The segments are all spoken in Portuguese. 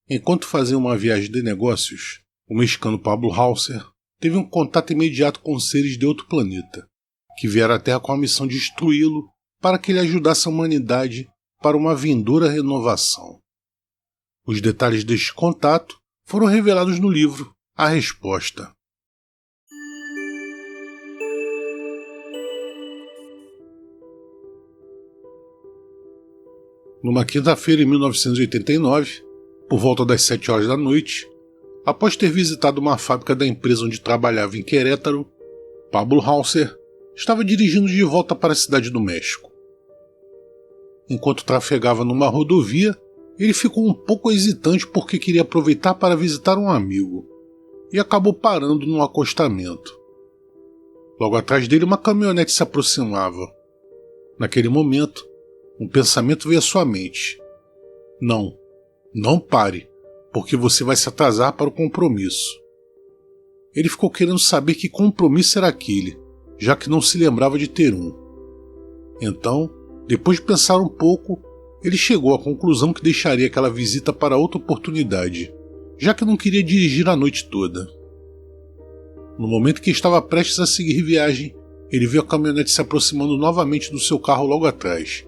Enquanto fazia uma viagem de negócios, o mexicano Pablo Hauser teve um contato imediato com seres de outro planeta, que vieram à Terra com a missão de instruí-lo para que ele ajudasse a humanidade para uma vindoura renovação. Os detalhes deste contato foram revelados no livro A Resposta. Numa quinta-feira em 1989, por volta das 7 horas da noite, após ter visitado uma fábrica da empresa onde trabalhava em Querétaro, Pablo Hauser estava dirigindo de volta para a cidade do México. Enquanto trafegava numa rodovia, ele ficou um pouco hesitante porque queria aproveitar para visitar um amigo, e acabou parando num acostamento. Logo atrás dele uma caminhonete se aproximava. Naquele momento, um pensamento veio à sua mente. Não pare, porque você vai se atrasar para o compromisso. Ele ficou querendo saber que compromisso era aquele, já que não se lembrava de ter um. Então, depois de pensar um pouco, ele chegou à conclusão que deixaria aquela visita para outra oportunidade, já que não queria dirigir a noite toda. No momento que estava prestes a seguir viagem, ele viu a caminhonete se aproximando novamente do seu carro logo atrás.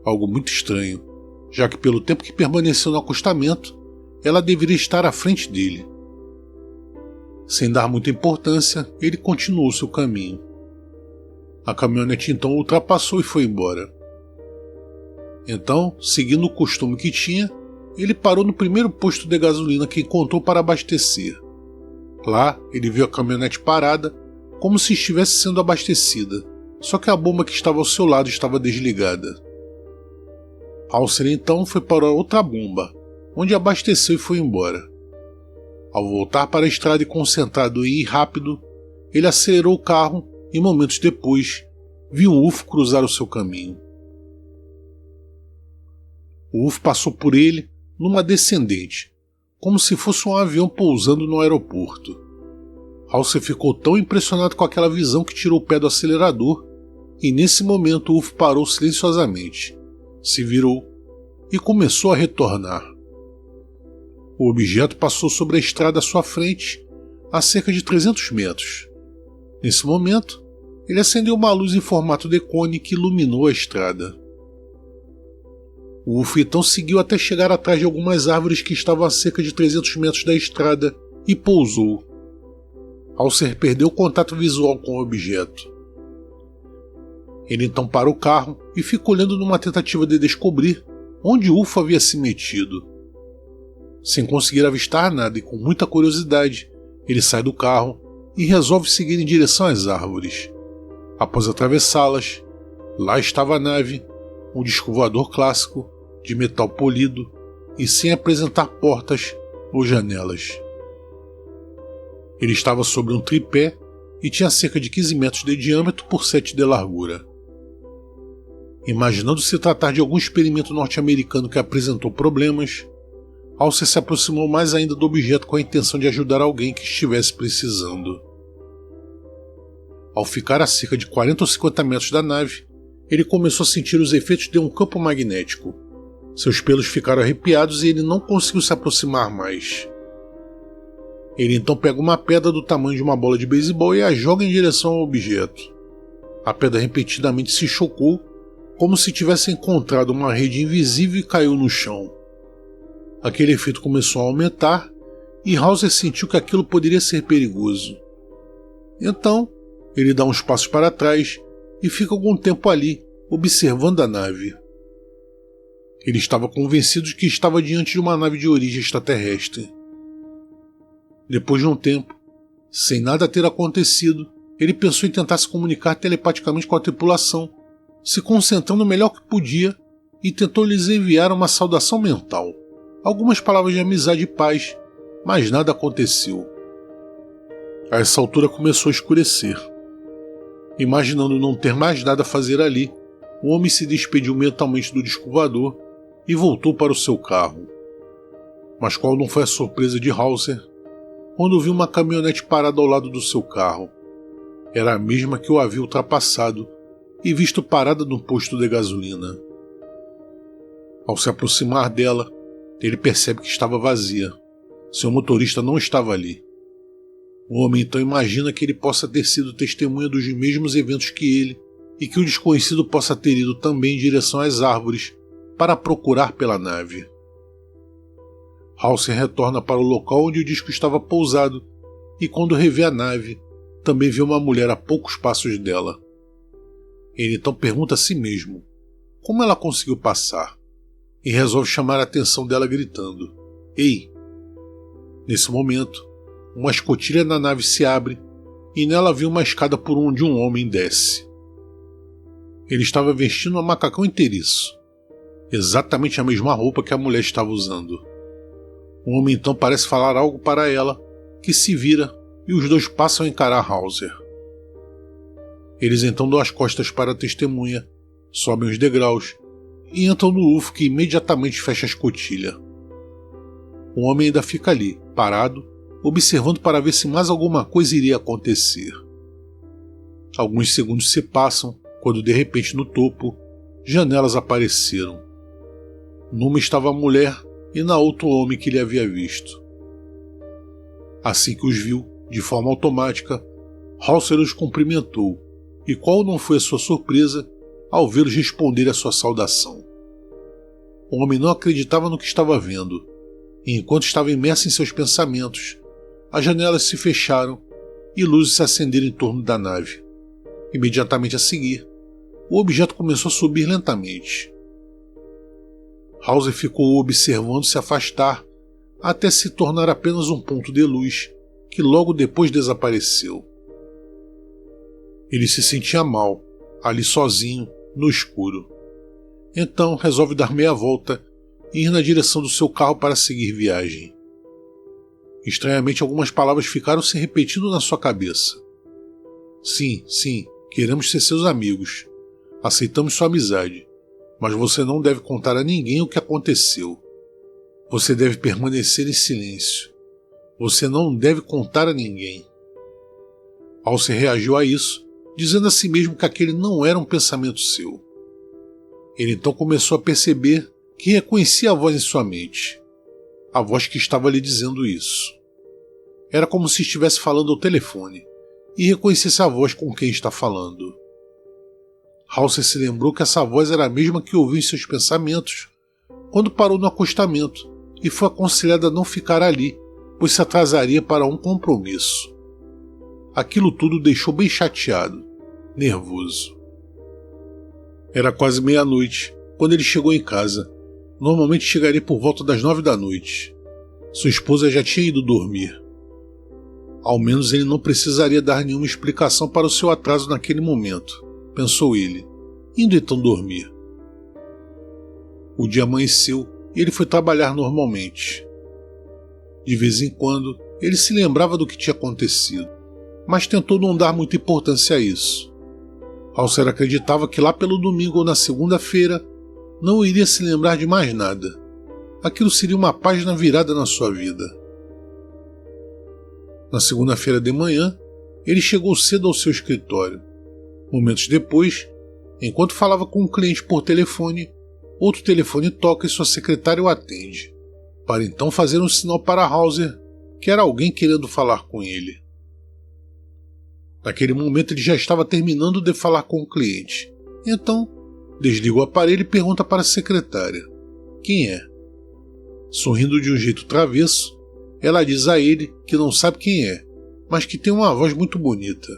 Algo muito estranho, já que pelo tempo que permaneceu no acostamento, ela deveria estar à frente dele. Sem dar muita importância, ele continuou seu caminho. A caminhonete então o ultrapassou e foi embora. Então, seguindo o costume que tinha, ele parou no primeiro posto de gasolina que encontrou para abastecer. Lá, ele viu a caminhonete parada, como se estivesse sendo abastecida, só que a bomba que estava ao seu lado estava desligada. Hauser então foi para outra bomba, onde abasteceu e foi embora. Ao voltar para a estrada e concentrado em ir rápido, ele acelerou o carro e momentos depois, viu um UFO cruzar o seu caminho. O UFO passou por ele numa descendente, como se fosse um avião pousando no aeroporto. Hauser ficou tão impressionado com aquela visão que tirou o pé do acelerador, e nesse momento o UFO parou silenciosamente, se virou e começou a retornar. O objeto passou sobre a estrada à sua frente a cerca de 300 metros. Nesse momento, ele acendeu uma luz em formato de cone que iluminou a estrada. O UFO então seguiu até chegar atrás de algumas árvores que estavam a cerca de 300 metros da estrada e pousou. Hauser perdeu o contato visual com o objeto. Ele então parou o carro e ficou olhando numa tentativa de descobrir onde o UFO havia se metido. Sem conseguir avistar nada e com muita curiosidade, ele sai do carro e resolve seguir em direção às árvores. Após atravessá-las, lá estava a nave, um disco voador clássico, de metal polido e sem apresentar portas ou janelas. Ele estava sobre um tripé e tinha cerca de 15 metros de diâmetro por 7 de largura. Imaginando se tratar de algum experimento norte-americano que apresentou problemas, Hauser se aproximou mais ainda do objeto com a intenção de ajudar alguém que estivesse precisando. Ao ficar a cerca de 40 ou 50 metros da nave, ele começou a sentir os efeitos de um campo magnético. Seus pelos ficaram arrepiados e ele não conseguiu se aproximar mais. Ele então pega uma pedra do tamanho de uma bola de beisebol e a joga em direção ao objeto. A pedra repentinamente se chocou, como se tivesse encontrado uma rede invisível e caiu no chão. Aquele efeito começou a aumentar e Hauser sentiu que aquilo poderia ser perigoso. Então, ele dá uns passos para trás e fica algum tempo ali, observando a nave. Ele estava convencido de que estava diante de uma nave de origem extraterrestre. Depois de um tempo, sem nada ter acontecido, ele pensou em tentar se comunicar telepaticamente com a tripulação, se concentrando o melhor que podia, e tentou lhes enviar uma saudação mental, algumas palavras de amizade e paz, mas nada aconteceu. A essa altura começou a escurecer. Imaginando não ter mais nada a fazer ali, o homem se despediu mentalmente do disco voador e voltou para o seu carro. Mas qual não foi a surpresa de Hauser quando viu uma caminhonete parada ao lado do seu carro? Era a mesma que o havia ultrapassado e visto parada num posto de gasolina. Ao se aproximar dela, Ele percebe que estava vazia. Seu motorista não estava ali. O homem então imagina que ele possa ter sido testemunha dos mesmos eventos que ele e que o desconhecido possa ter ido também em direção às árvores para procurar pela nave. Halsey retorna para o local onde o disco estava pousado e, quando revê a nave, também vê uma mulher a poucos passos dela. Ele então pergunta a si mesmo como ela conseguiu passar e resolve chamar a atenção dela gritando: "Ei!". Nesse momento, uma escotilha na nave se abre e nela vê uma escada por onde um homem desce. Ele estava vestindo um macacão inteiriço, exatamente a mesma roupa que a mulher estava usando. O homem então parece falar algo para ela, que se vira e os dois passam a encarar Hauser. Eles então dão as costas para a testemunha, sobem os degraus e entram no UFO, que imediatamente fecha a escotilha. O homem ainda fica ali, parado, observando para ver se mais alguma coisa iria acontecer. Alguns segundos se passam, quando de repente no topo, janelas apareceram. Numa estava a mulher e na outra o homem que ele havia visto. Assim que os viu, de forma automática, Halsey os cumprimentou, e qual não foi a sua surpresa ao vê-los responder a sua saudação. O homem não acreditava no que estava vendo, e enquanto estava imerso em seus pensamentos, as janelas se fecharam e luzes se acenderam em torno da nave. Imediatamente a seguir, o objeto começou a subir lentamente. Halsey ficou observando se afastar até se tornar apenas um ponto de luz que logo depois desapareceu. Ele se sentia mal, ali sozinho, no escuro. Então resolve dar meia volta e ir na direção do seu carro para seguir viagem. Estranhamente, algumas palavras ficaram se repetindo na sua cabeça. Sim, queremos ser seus amigos. Aceitamos sua amizade. Mas você não deve contar a ninguém o que aconteceu. Você deve permanecer em silêncio. Você não deve contar a ninguém. Halsey reagiu a isso, dizendo a si mesmo que aquele não era um pensamento seu. Ele então começou a perceber que reconhecia a voz em sua mente. A voz que estava lhe dizendo isso. Era como se estivesse falando ao telefone e reconhecesse a voz com quem está falando. Halsey se lembrou que essa voz era a mesma que ouviu em seus pensamentos quando parou no acostamento e foi aconselhada a não ficar ali, pois se atrasaria para um compromisso. Aquilo tudo o deixou bem chateado, nervoso. Era quase meia-noite quando ele chegou em casa. Normalmente chegaria por volta das 9 da noite. Sua esposa já tinha ido dormir. Ao menos ele não precisaria dar nenhuma explicação para o seu atraso naquele momento, pensou ele, indo então dormir. O dia amanheceu e ele foi trabalhar normalmente. De vez em quando, ele se lembrava do que tinha acontecido, mas tentou não dar muita importância a isso. Halsey acreditava que lá pelo domingo ou na segunda-feira não iria se lembrar de mais nada. Aquilo seria uma página virada na sua vida. Na segunda-feira de manhã, ele chegou cedo ao seu escritório. Momentos depois, enquanto falava com um cliente por telefone, outro telefone toca e sua secretária o atende, para então fazer um sinal para Hauser que era alguém querendo falar com ele. Naquele momento ele já estava terminando de falar com o cliente. Então, desliga o aparelho e pergunta para a secretária: quem é? Sorrindo de um jeito travesso, ela diz a ele que não sabe quem é, mas que tem uma voz muito bonita.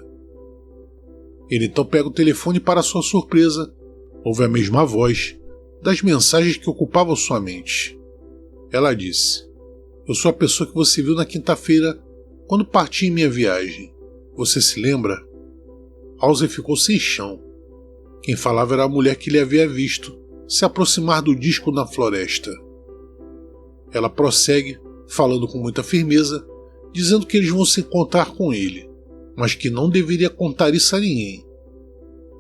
Ele então pega o telefone e, para sua surpresa, ouve a mesma voz das mensagens que ocupavam sua mente. Ela disse: eu sou a pessoa que você viu na quinta-feira quando parti em minha viagem. Você se lembra? Halsey ficou sem chão. Quem falava era a mulher que ele havia visto se aproximar do disco na floresta. Ela prossegue, falando com muita firmeza, dizendo que eles vão se encontrar com ele, mas que não deveria contar isso a ninguém.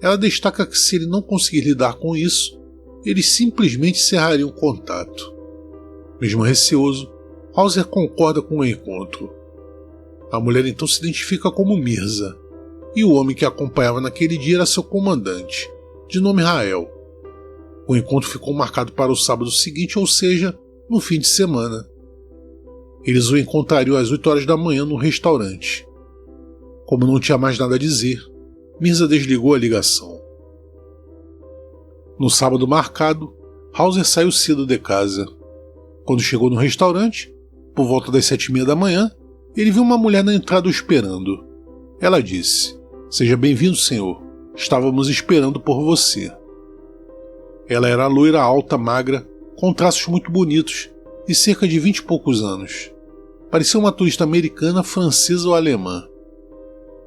Ela destaca que se ele não conseguir lidar com isso, eles simplesmente encerrariam o contato. Mesmo receoso, Hauser concorda com o encontro. A mulher então se identifica como Mirza, e o homem que a acompanhava naquele dia era seu comandante, de nome Rael. O encontro ficou marcado para o sábado seguinte, ou seja, no fim de semana. Eles o encontrariam às 8 horas da manhã no restaurante. Como não tinha mais nada a dizer, Mirza desligou a ligação. No sábado marcado, Hauser saiu cedo de casa. Quando chegou no restaurante, por volta das 7h30 da manhã, ele viu uma mulher na entrada o esperando. Ela disse: "Seja bem-vindo, senhor. Estávamos esperando por você." Ela era loira, alta, magra, com traços muito bonitos e cerca de 20 e poucos anos. Parecia uma turista americana, francesa ou alemã.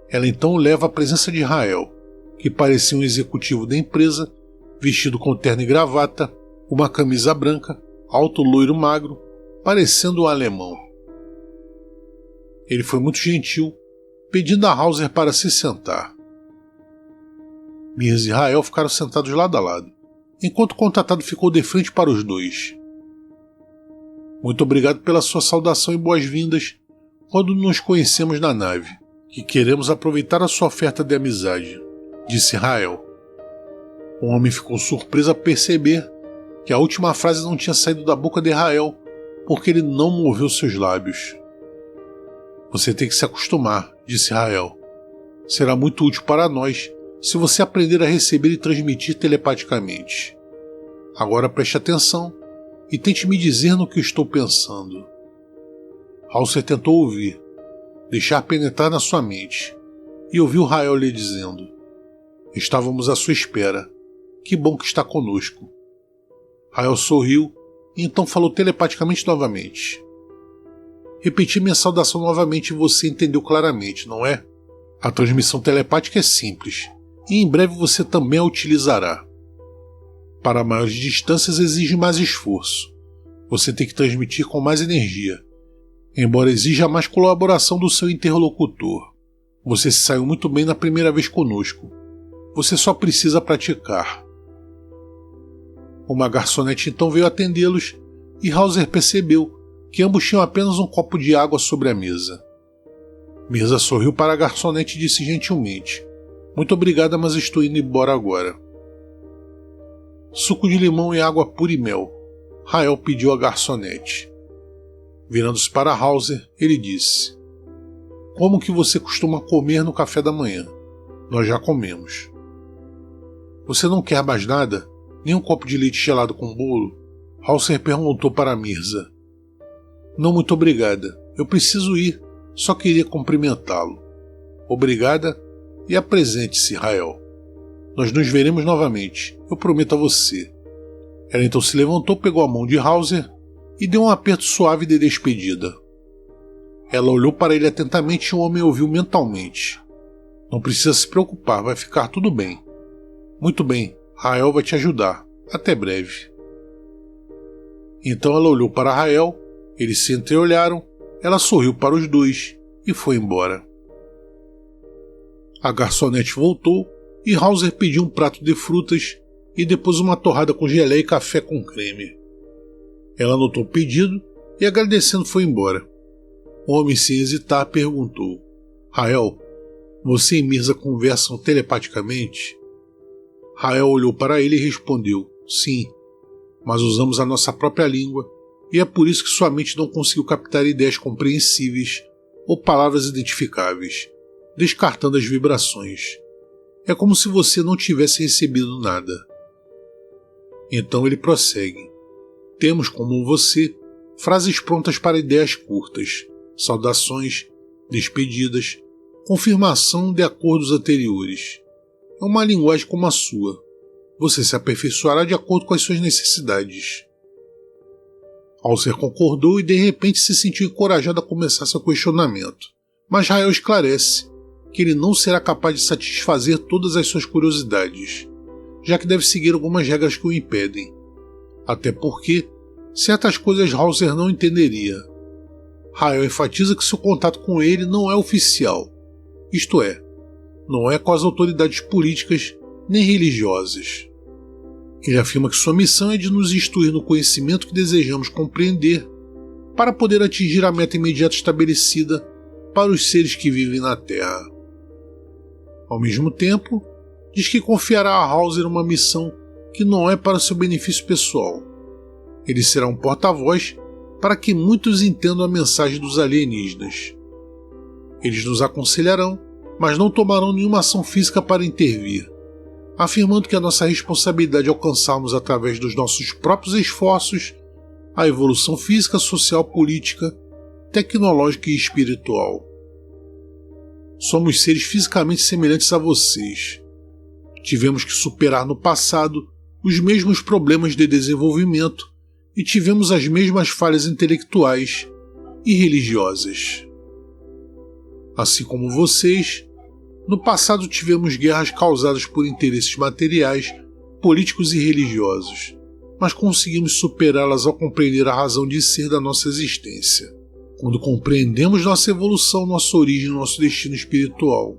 Ela então o leva à presença de Rael, que parecia um executivo da empresa, vestido com terno e gravata, uma camisa branca, alto, loiro, magro, parecendo um alemão. Ele foi muito gentil, pedindo a Hauser para se sentar. Mirza e Rael ficaram sentados lado a lado, enquanto o contratado ficou de frente para os dois. "Muito obrigado pela sua saudação e boas-vindas quando nos conhecemos na nave, que queremos aproveitar a sua oferta de amizade", disse Rael. O homem ficou surpreso a perceber que a última frase não tinha saído da boca de Rael, porque ele não moveu seus lábios. "Você tem que se acostumar", disse Rael. "Será muito útil para nós se você aprender a receber e transmitir telepaticamente. Agora preste atenção e tente me dizer no que estou pensando." Hauser tentou ouvir, deixar penetrar na sua mente, e ouviu Rael lhe dizendo: "Estávamos à sua espera. Que bom que está conosco." Rael sorriu e então falou telepaticamente novamente: "Repeti minha saudação novamente e você entendeu claramente, não é? A transmissão telepática é simples, e em breve você também a utilizará. Para maiores distâncias exige mais esforço. Você tem que transmitir com mais energia, embora exija mais colaboração do seu interlocutor. Você se saiu muito bem na primeira vez conosco. Você só precisa praticar." Uma garçonete então veio atendê-los e Hauser percebeu que ambos tinham apenas um copo de água sobre a mesa. Mirza sorriu para a garçonete e disse gentilmente: "Muito obrigada, mas estou indo embora agora." "Suco de limão e água pura e mel", Rael pediu à garçonete. Virando-se para Hauser, ele disse: "Como que você costuma comer no café da manhã? Nós já comemos." "Você não quer mais nada? Nem um copo de leite gelado com bolo?" Hauser perguntou para Mirza. "Não, muito obrigada. Eu preciso ir. Só queria cumprimentá-lo." "Obrigada e apresente-se, Rael. Nós nos veremos novamente, eu prometo a você." Ela então se levantou, pegou a mão de Hauser e deu um aperto suave de despedida. Ela olhou para ele atentamente e o homem ouviu mentalmente: "Não precisa se preocupar, vai ficar tudo bem." "Muito bem, Rael vai te ajudar. Até breve." Então ela olhou para Rael, eles se entreolharam, ela sorriu para os dois e foi embora. A garçonete voltou e Hauser pediu um prato de frutas e depois uma torrada com geleia e café com creme. Ela anotou o pedido e, agradecendo, foi embora. O homem, sem hesitar, perguntou: "Rael, você e Mirza conversam telepaticamente?" Rael olhou para ele e respondeu: "Sim, mas usamos a nossa própria língua e é por isso que sua mente não conseguiu captar ideias compreensíveis ou palavras identificáveis, descartando as vibrações. É como se você não tivesse recebido nada." Então ele prossegue: "Temos, como você, frases prontas para ideias curtas, saudações, despedidas, confirmação de acordos anteriores. É uma linguagem como a sua. Você se aperfeiçoará de acordo com as suas necessidades." Hauser concordou e de repente se sentiu encorajado a começar seu questionamento. Mas Rael esclarece que ele não será capaz de satisfazer todas as suas curiosidades, já que deve seguir algumas regras que o impedem. Até porque certas coisas Hauser não entenderia. Rael enfatiza que seu contato com ele não é oficial, isto é, não é com as autoridades políticas nem religiosas. Ele afirma que sua missão é de nos instruir no conhecimento que desejamos compreender para poder atingir a meta imediata estabelecida para os seres que vivem na Terra. Ao mesmo tempo, diz que confiará a Hauser uma missão que não é para seu benefício pessoal. Ele será um porta-voz para que muitos entendam a mensagem dos alienígenas. Eles nos aconselharão, mas não tomarão nenhuma ação física para intervir, afirmando que a nossa responsabilidade é alcançarmos através dos nossos próprios esforços a evolução física, social, política, tecnológica e espiritual. Somos seres fisicamente semelhantes a vocês. Tivemos que superar no passado os mesmos problemas de desenvolvimento e tivemos as mesmas falhas intelectuais e religiosas. Assim como vocês, no passado tivemos guerras causadas por interesses materiais, políticos e religiosos, mas conseguimos superá-las ao compreender a razão de ser da nossa existência. Quando compreendemos nossa evolução, nossa origem e nosso destino espiritual.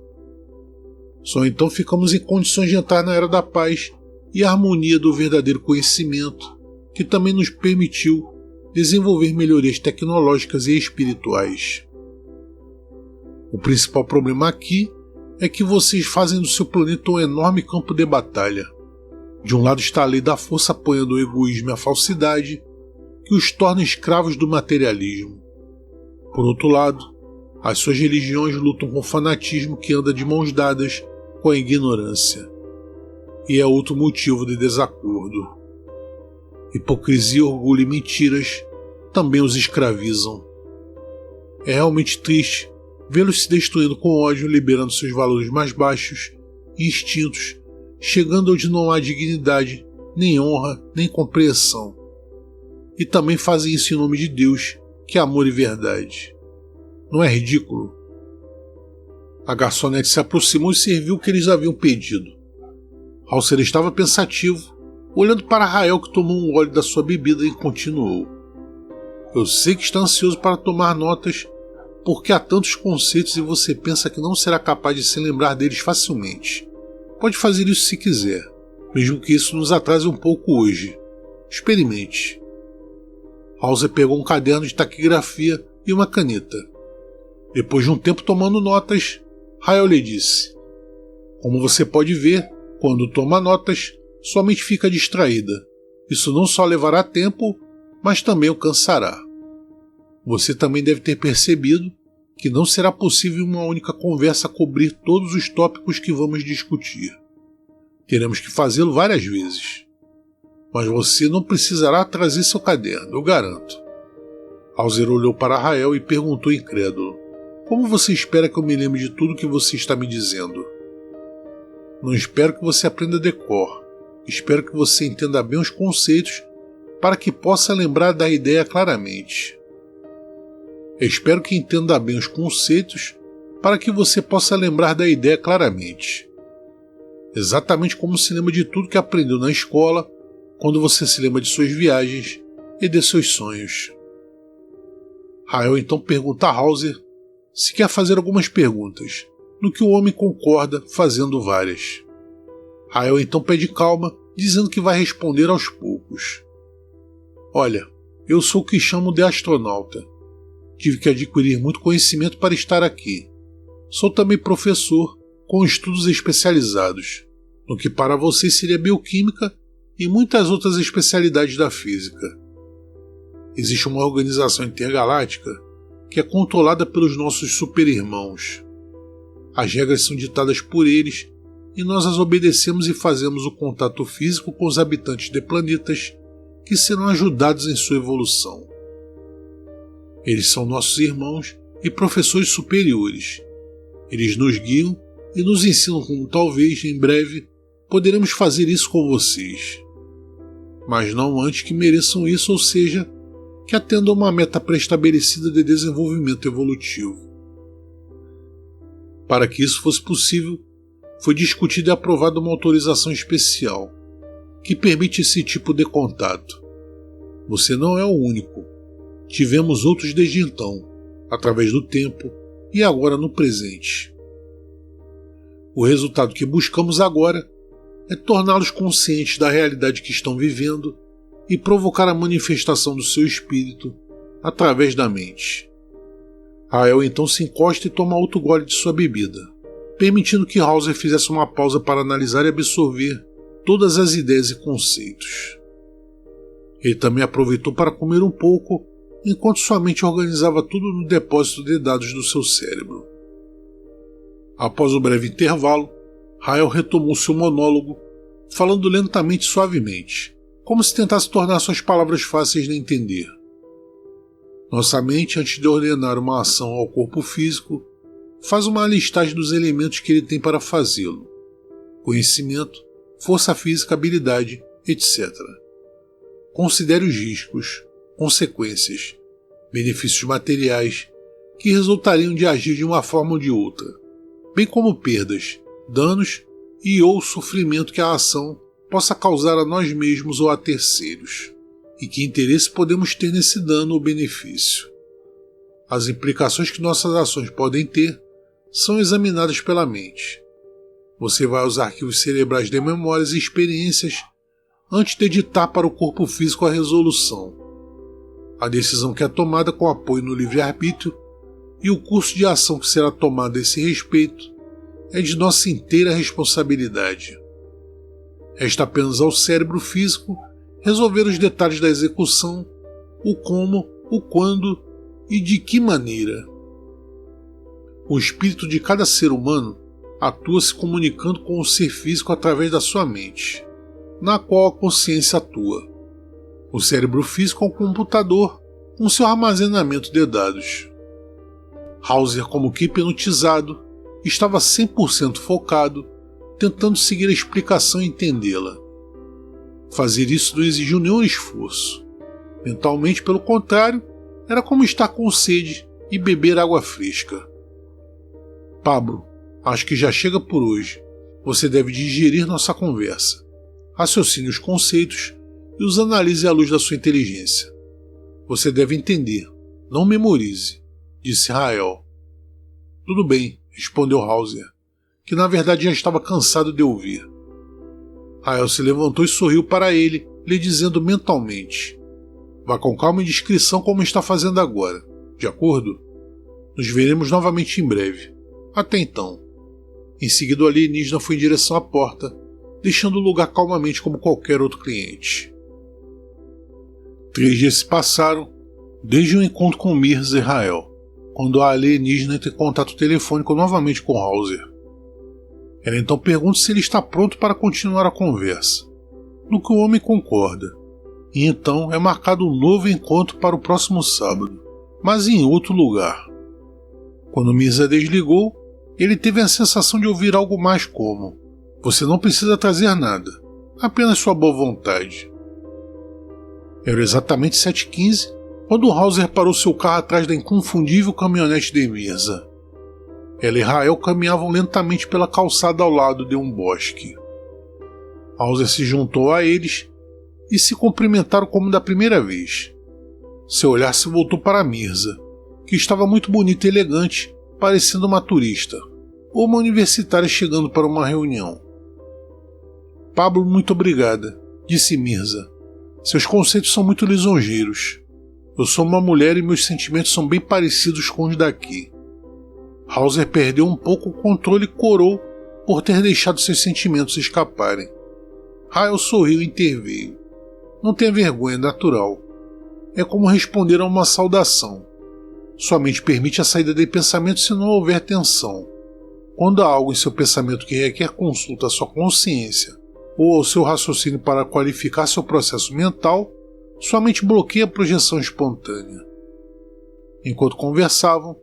Só então ficamos em condições de entrar na era da paz e harmonia do verdadeiro conhecimento, que também nos permitiu desenvolver melhorias tecnológicas e espirituais. O principal problema aqui é que vocês fazem do seu planeta um enorme campo de batalha. De um lado está a lei da força apoiando o egoísmo e a falsidade, que os torna escravos do materialismo. Por outro lado, as suas religiões lutam com o fanatismo que anda de mãos dadas com a ignorância. E é outro motivo de desacordo. Hipocrisia, orgulho e mentiras também os escravizam. É realmente triste vê-los se destruindo com ódio, liberando seus valores mais baixos e instintos, chegando onde não há dignidade, nem honra, nem compreensão. E também fazem isso em nome de Deus, que é amor e verdade. Não é ridículo? A garçonete se aproximou e serviu o que eles haviam pedido. Hauser estava pensativo, olhando para Rael, que tomou um gole da sua bebida e continuou. Eu sei que está ansioso para tomar notas, porque há tantos conceitos e você pensa que não será capaz de se lembrar deles facilmente. Pode fazer isso se quiser, mesmo que isso nos atrase um pouco hoje. Experimente. Hauser pegou um caderno de taquigrafia e uma caneta. Depois de um tempo tomando notas, Rael lhe disse: como você pode ver, quando toma notas, sua mente fica distraída. Isso não só levará tempo, mas também o cansará. Você também deve ter percebido que não será possível em uma única conversa cobrir todos os tópicos que vamos discutir. Teremos que fazê-lo várias vezes. Mas você não precisará trazer seu caderno, eu garanto. Hauser olhou para Rael e perguntou incrédulo: como você espera que eu me lembre de tudo que você está me dizendo? Não espero que você aprenda de cor. Espero que você entenda bem os conceitos para que possa lembrar da ideia claramente. Espero que entenda bem os conceitos para que você possa lembrar da ideia claramente. Exatamente como se lembra de tudo que aprendeu na escola, quando você se lembra de suas viagens e de seus sonhos. Rael então pergunta a Hauser se quer fazer algumas perguntas, no que o homem concorda, fazendo várias. Rael então pede calma, dizendo que vai responder aos poucos. Olha, eu sou o que chamo de astronauta. Tive que adquirir muito conhecimento para estar aqui. Sou também professor, com estudos especializados, no que para você seria bioquímica e muitas outras especialidades da física. Existe uma organização intergaláctica que é controlada pelos nossos super-irmãos. As regras são ditadas por eles e nós as obedecemos e fazemos o contato físico com os habitantes de planetas que serão ajudados em sua evolução. Eles são nossos irmãos e professores superiores. Eles nos guiam e nos ensinam como talvez, em breve, poderemos fazer isso com vocês. Mas não antes que mereçam isso, ou seja, que atendam a uma meta pré-estabelecida de desenvolvimento evolutivo. Para que isso fosse possível, foi discutida e aprovada uma autorização especial, que permite esse tipo de contato. Você não é o único. Tivemos outros desde então, através do tempo e agora no presente. O resultado que buscamos agora é torná-los conscientes da realidade que estão vivendo e provocar a manifestação do seu espírito através da mente. Rael então se encosta e toma outro gole de sua bebida, permitindo que Hauser fizesse uma pausa para analisar e absorver todas as ideias e conceitos. Ele também aproveitou para comer um pouco, enquanto sua mente organizava tudo no depósito de dados do seu cérebro. Após o breve intervalo, Rael retomou seu monólogo, falando lentamente e suavemente, como se tentasse tornar suas palavras fáceis de entender. Nossa mente, antes de ordenar uma ação ao corpo físico, faz uma listagem dos elementos que ele tem para fazê-lo: conhecimento, força física, habilidade, etc. Considere os riscos, consequências, benefícios materiais que resultariam de agir de uma forma ou de outra, bem como perdas, danos ou sofrimento que a ação possa causar a nós mesmos ou a terceiros, e que interesse podemos ter nesse dano ou benefício. As implicações que nossas ações podem ter são examinadas pela mente. Você vai aos arquivos cerebrais de memórias e experiências antes de editar para o corpo físico a resolução. A decisão que é tomada com apoio no livre-arbítrio e o curso de ação que será tomado a esse respeito é de nossa inteira responsabilidade. Resta apenas ao cérebro físico resolver os detalhes da execução, o como, o quando e de que maneira. O espírito de cada ser humano atua se comunicando com o ser físico através da sua mente, na qual a consciência atua. O cérebro físico é um computador com seu armazenamento de dados. Hauser, como que hipnotizado, estava 100% focado, tentando seguir a explicação e entendê-la. Fazer isso não exigiu nenhum esforço. Mentalmente, pelo contrário, era como estar com sede e beber água fresca. Pablo, acho que já chega por hoje. Você deve digerir nossa conversa. Raciocine os conceitos e os analise à luz da sua inteligência. Você deve entender, não memorize, disse Rael. Tudo bem, respondeu Hauser, que na verdade já estava cansado de ouvir. Rael se levantou e sorriu para ele, lhe dizendo mentalmente: vá com calma e discrição como está fazendo agora, de acordo? Nos veremos novamente em breve. Até então. Em seguida o alienígena foi em direção à porta, deixando o lugar calmamente como qualquer outro cliente. 3 dias se passaram, desde o encontro com Mirza e Rael, quando a alienígena entra em contato telefônico novamente com Hauser. Ela então pergunta se ele está pronto para continuar a conversa, no que o homem concorda, e então é marcado um novo encontro para o próximo sábado, mas em outro lugar. Quando Mirza desligou, ele teve a sensação de ouvir algo mais como: você não precisa trazer nada, apenas sua boa vontade. Era exatamente 7h15 quando Hauser parou seu carro atrás da inconfundível caminhonete de Mirza. Ela e Rael caminhavam lentamente pela calçada ao lado de um bosque. Hauser se juntou a eles e se cumprimentaram como da primeira vez. Seu olhar se voltou para Mirza, que estava muito bonita e elegante, parecendo uma turista ou uma universitária chegando para uma reunião. Pablo, muito obrigada, disse Mirza. Seus conceitos são muito lisonjeiros. Eu sou uma mulher e meus sentimentos são bem parecidos com os daqui. Hauser perdeu um pouco o controle e corou por ter deixado seus sentimentos escaparem. Rael sorriu e interveio. Não tenha vergonha, é natural. É como responder a uma saudação. Sua mente permite a saída de pensamento se não houver tensão. Quando há algo em seu pensamento que requer consulta à sua consciência ou ao seu raciocínio para qualificar seu processo mental, sua mente bloqueia a projeção espontânea. Enquanto conversavam,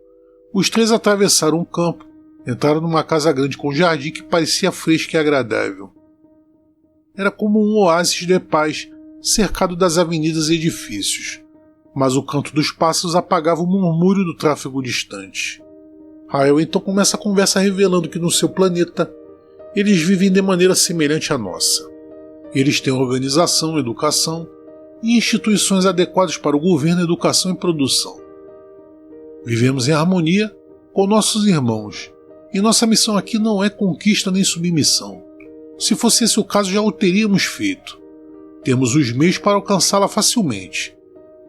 os 3 atravessaram um campo, entraram numa casa grande com jardim que parecia fresco e agradável. Era como um oásis de paz, cercado das avenidas e edifícios, mas o canto dos pássaros apagava o murmúrio do tráfego distante. Rael então começa a conversa revelando que no seu planeta eles vivem de maneira semelhante à nossa. Eles têm organização, educação e instituições adequadas para o governo, educação e produção. Vivemos em harmonia com nossos irmãos, e nossa missão aqui não é conquista nem submissão. Se fosse esse o caso, já o teríamos feito. Temos os meios para alcançá-la facilmente,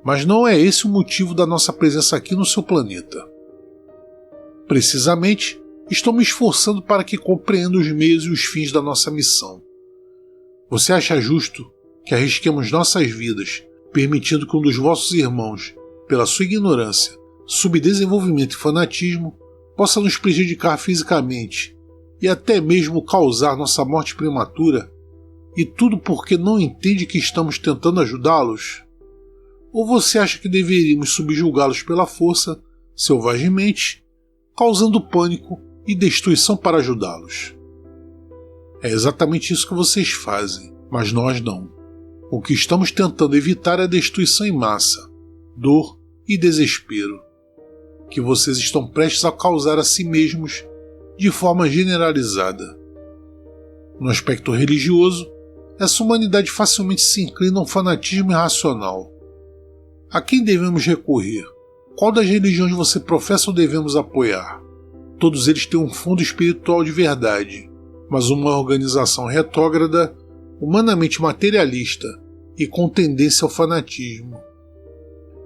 mas não é esse o motivo da nossa presença aqui no seu planeta. Precisamente, estou me esforçando para que compreenda os meios e os fins da nossa missão. Você acha justo que arrisquemos nossas vidas permitindo que um dos vossos irmãos, pela sua ignorância, subdesenvolvimento e fanatismo, possa nos prejudicar fisicamente e até mesmo causar nossa morte prematura, e tudo porque não entende que estamos tentando ajudá-los? Ou você acha que deveríamos subjugá-los pela força, selvagemente, causando pânico e destruição para ajudá-los? É exatamente isso que vocês fazem, mas nós não. O que estamos tentando evitar é a destruição em massa, dor e desespero, que vocês estão prestes a causar a si mesmos de forma generalizada. No aspecto religioso, essa humanidade facilmente se inclina a um fanatismo irracional. A quem devemos recorrer? Qual das religiões você professa ou devemos apoiar? Todos eles têm um fundo espiritual de verdade, mas uma organização retrógrada, humanamente materialista e com tendência ao fanatismo.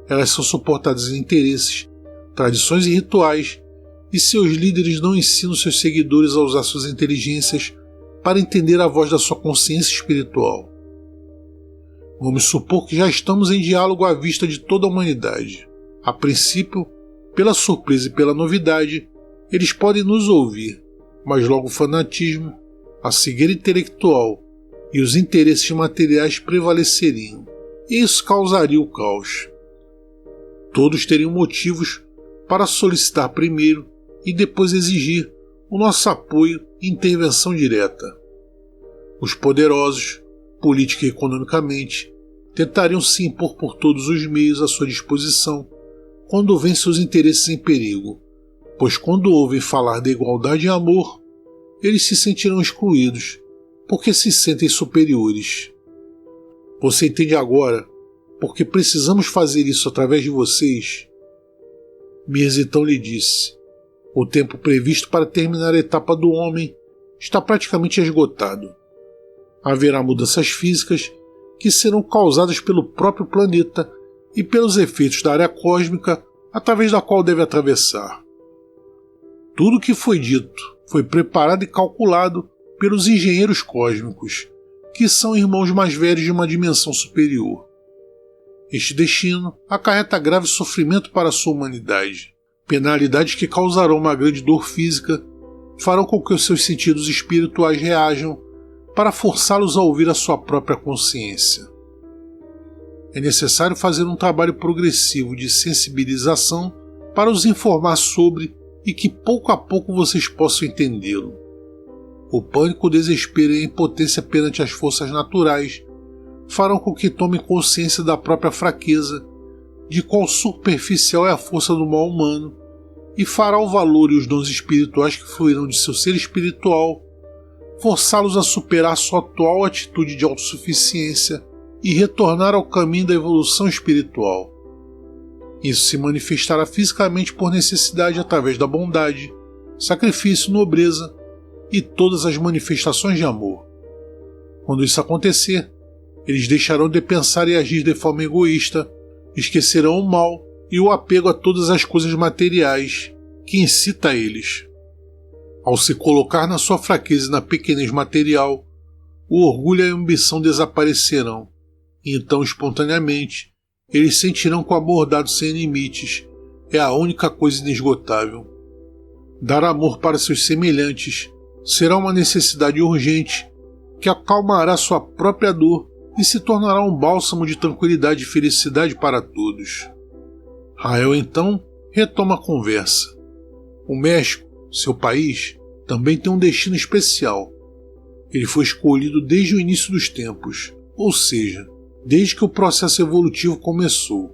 Elas são suportadas em interesses, tradições e rituais, e seus líderes não ensinam seus seguidores a usar suas inteligências para entender a voz da sua consciência espiritual. Vamos supor que já estamos em diálogo à vista de toda a humanidade. A princípio, pela surpresa e pela novidade, eles podem nos ouvir, mas logo o fanatismo, a cegueira intelectual e os interesses materiais prevaleceriam, e isso causaria o caos. Todos teriam motivos para solicitar primeiro e depois exigir o nosso apoio e intervenção direta. Os poderosos, política e economicamente, tentariam se impor por todos os meios à sua disposição quando veem seus interesses em perigo, pois quando ouvem falar de igualdade e amor, eles se sentirão excluídos, porque se sentem superiores. Você entende agora porque precisamos fazer isso através de vocês? Mirza então lhe disse: o tempo previsto para terminar a etapa do homem está praticamente esgotado. Haverá mudanças físicas que serão causadas pelo próprio planeta e pelos efeitos da área cósmica através da qual deve atravessar. Tudo o que foi dito foi preparado e calculado pelos engenheiros cósmicos, que são irmãos mais velhos de uma dimensão superior. Este destino acarreta grave sofrimento para a sua humanidade. Penalidades que causarão uma grande dor física farão com que os seus sentidos espirituais reajam para forçá-los a ouvir a sua própria consciência. É necessário fazer um trabalho progressivo de sensibilização para os informar sobre e que pouco a pouco vocês possam entendê-lo. O pânico, o desespero e a impotência perante as forças naturais farão com que tomem consciência da própria fraqueza, de quão superficial é a força do mal humano, e fará o valor e os dons espirituais que fluirão de seu ser espiritual forçá-los a superar sua atual atitude de autossuficiência e retornar ao caminho da evolução espiritual. Isso se manifestará fisicamente por necessidade através da bondade, sacrifício, nobreza e todas as manifestações de amor. Quando isso acontecer, eles deixarão de pensar e agir de forma egoísta, esquecerão o mal e o apego a todas as coisas materiais que incita a eles. Ao se colocar na sua fraqueza e na pequenez material, o orgulho e a ambição desaparecerão, e então, espontaneamente, eles sentirão que o amor dado sem limites é a única coisa inesgotável. Dar amor para seus semelhantes será uma necessidade urgente que acalmará sua própria dor e se tornará um bálsamo de tranquilidade e felicidade para todos. Rael então retoma a conversa. O México, seu país, também tem um destino especial. Ele foi escolhido desde o início dos tempos, ou seja, desde que o processo evolutivo começou.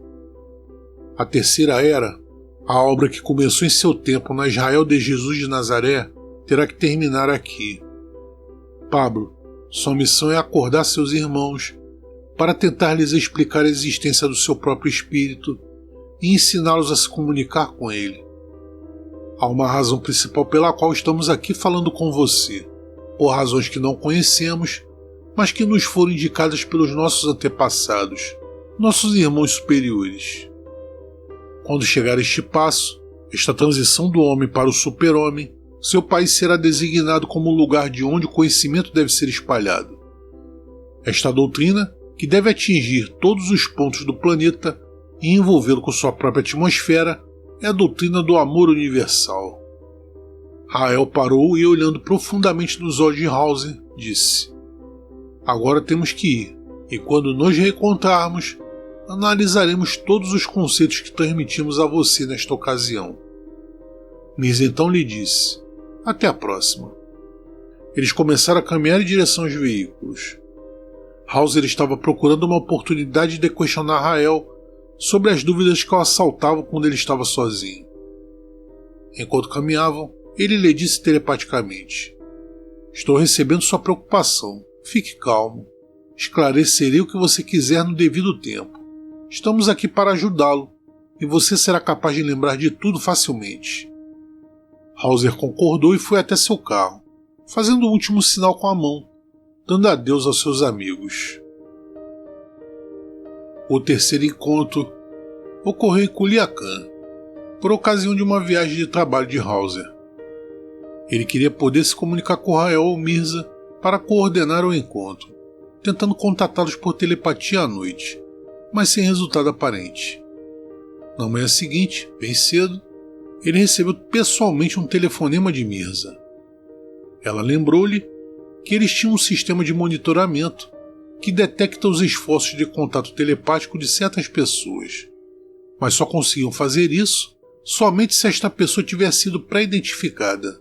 A Terceira Era, a obra que começou em seu tempo na Israel de Jesus de Nazaré, terá que terminar aqui. Pablo, sua missão é acordar seus irmãos para tentar lhes explicar a existência do seu próprio espírito e ensiná-los a se comunicar com ele. Há uma razão principal pela qual estamos aqui falando com você, por razões que não conhecemos, mas que nos foram indicadas pelos nossos antepassados, nossos irmãos superiores. Quando chegar este passo, esta transição do homem para o super-homem, seu país será designado como o lugar de onde o conhecimento deve ser espalhado. Esta doutrina, que deve atingir todos os pontos do planeta e envolvê-lo com sua própria atmosfera, é a doutrina do amor universal. Rael parou e, olhando profundamente nos olhos de Hauser, disse: agora temos que ir, e quando nos reencontrarmos, analisaremos todos os conceitos que transmitimos a você nesta ocasião. Mirza então lhe disse: até a próxima. Eles começaram a caminhar em direção aos veículos. Hauser estava procurando uma oportunidade de questionar Rael sobre as dúvidas que o assaltavam quando ele estava sozinho. Enquanto caminhavam, ele lhe disse telepaticamente: estou recebendo sua preocupação. Fique calmo. Esclarecerei o que você quiser no devido tempo. Estamos aqui para ajudá-lo, e você será capaz de lembrar de tudo facilmente. Hauser concordou e foi até seu carro, fazendo o último sinal com a mão, dando adeus aos seus amigos. O terceiro encontro ocorreu em Culiacán, por ocasião de uma viagem de trabalho de Hauser. Ele queria poder se comunicar com Rael ou Mirza para coordenar o encontro, tentando contatá-los por telepatia à noite, mas sem resultado aparente. Na manhã seguinte, bem cedo, ele recebeu pessoalmente um telefonema de Mirza. Ela lembrou-lhe que eles tinham um sistema de monitoramento que detecta os esforços de contato telepático de certas pessoas, mas só conseguiam fazer isso somente se esta pessoa tiver sido pré-identificada.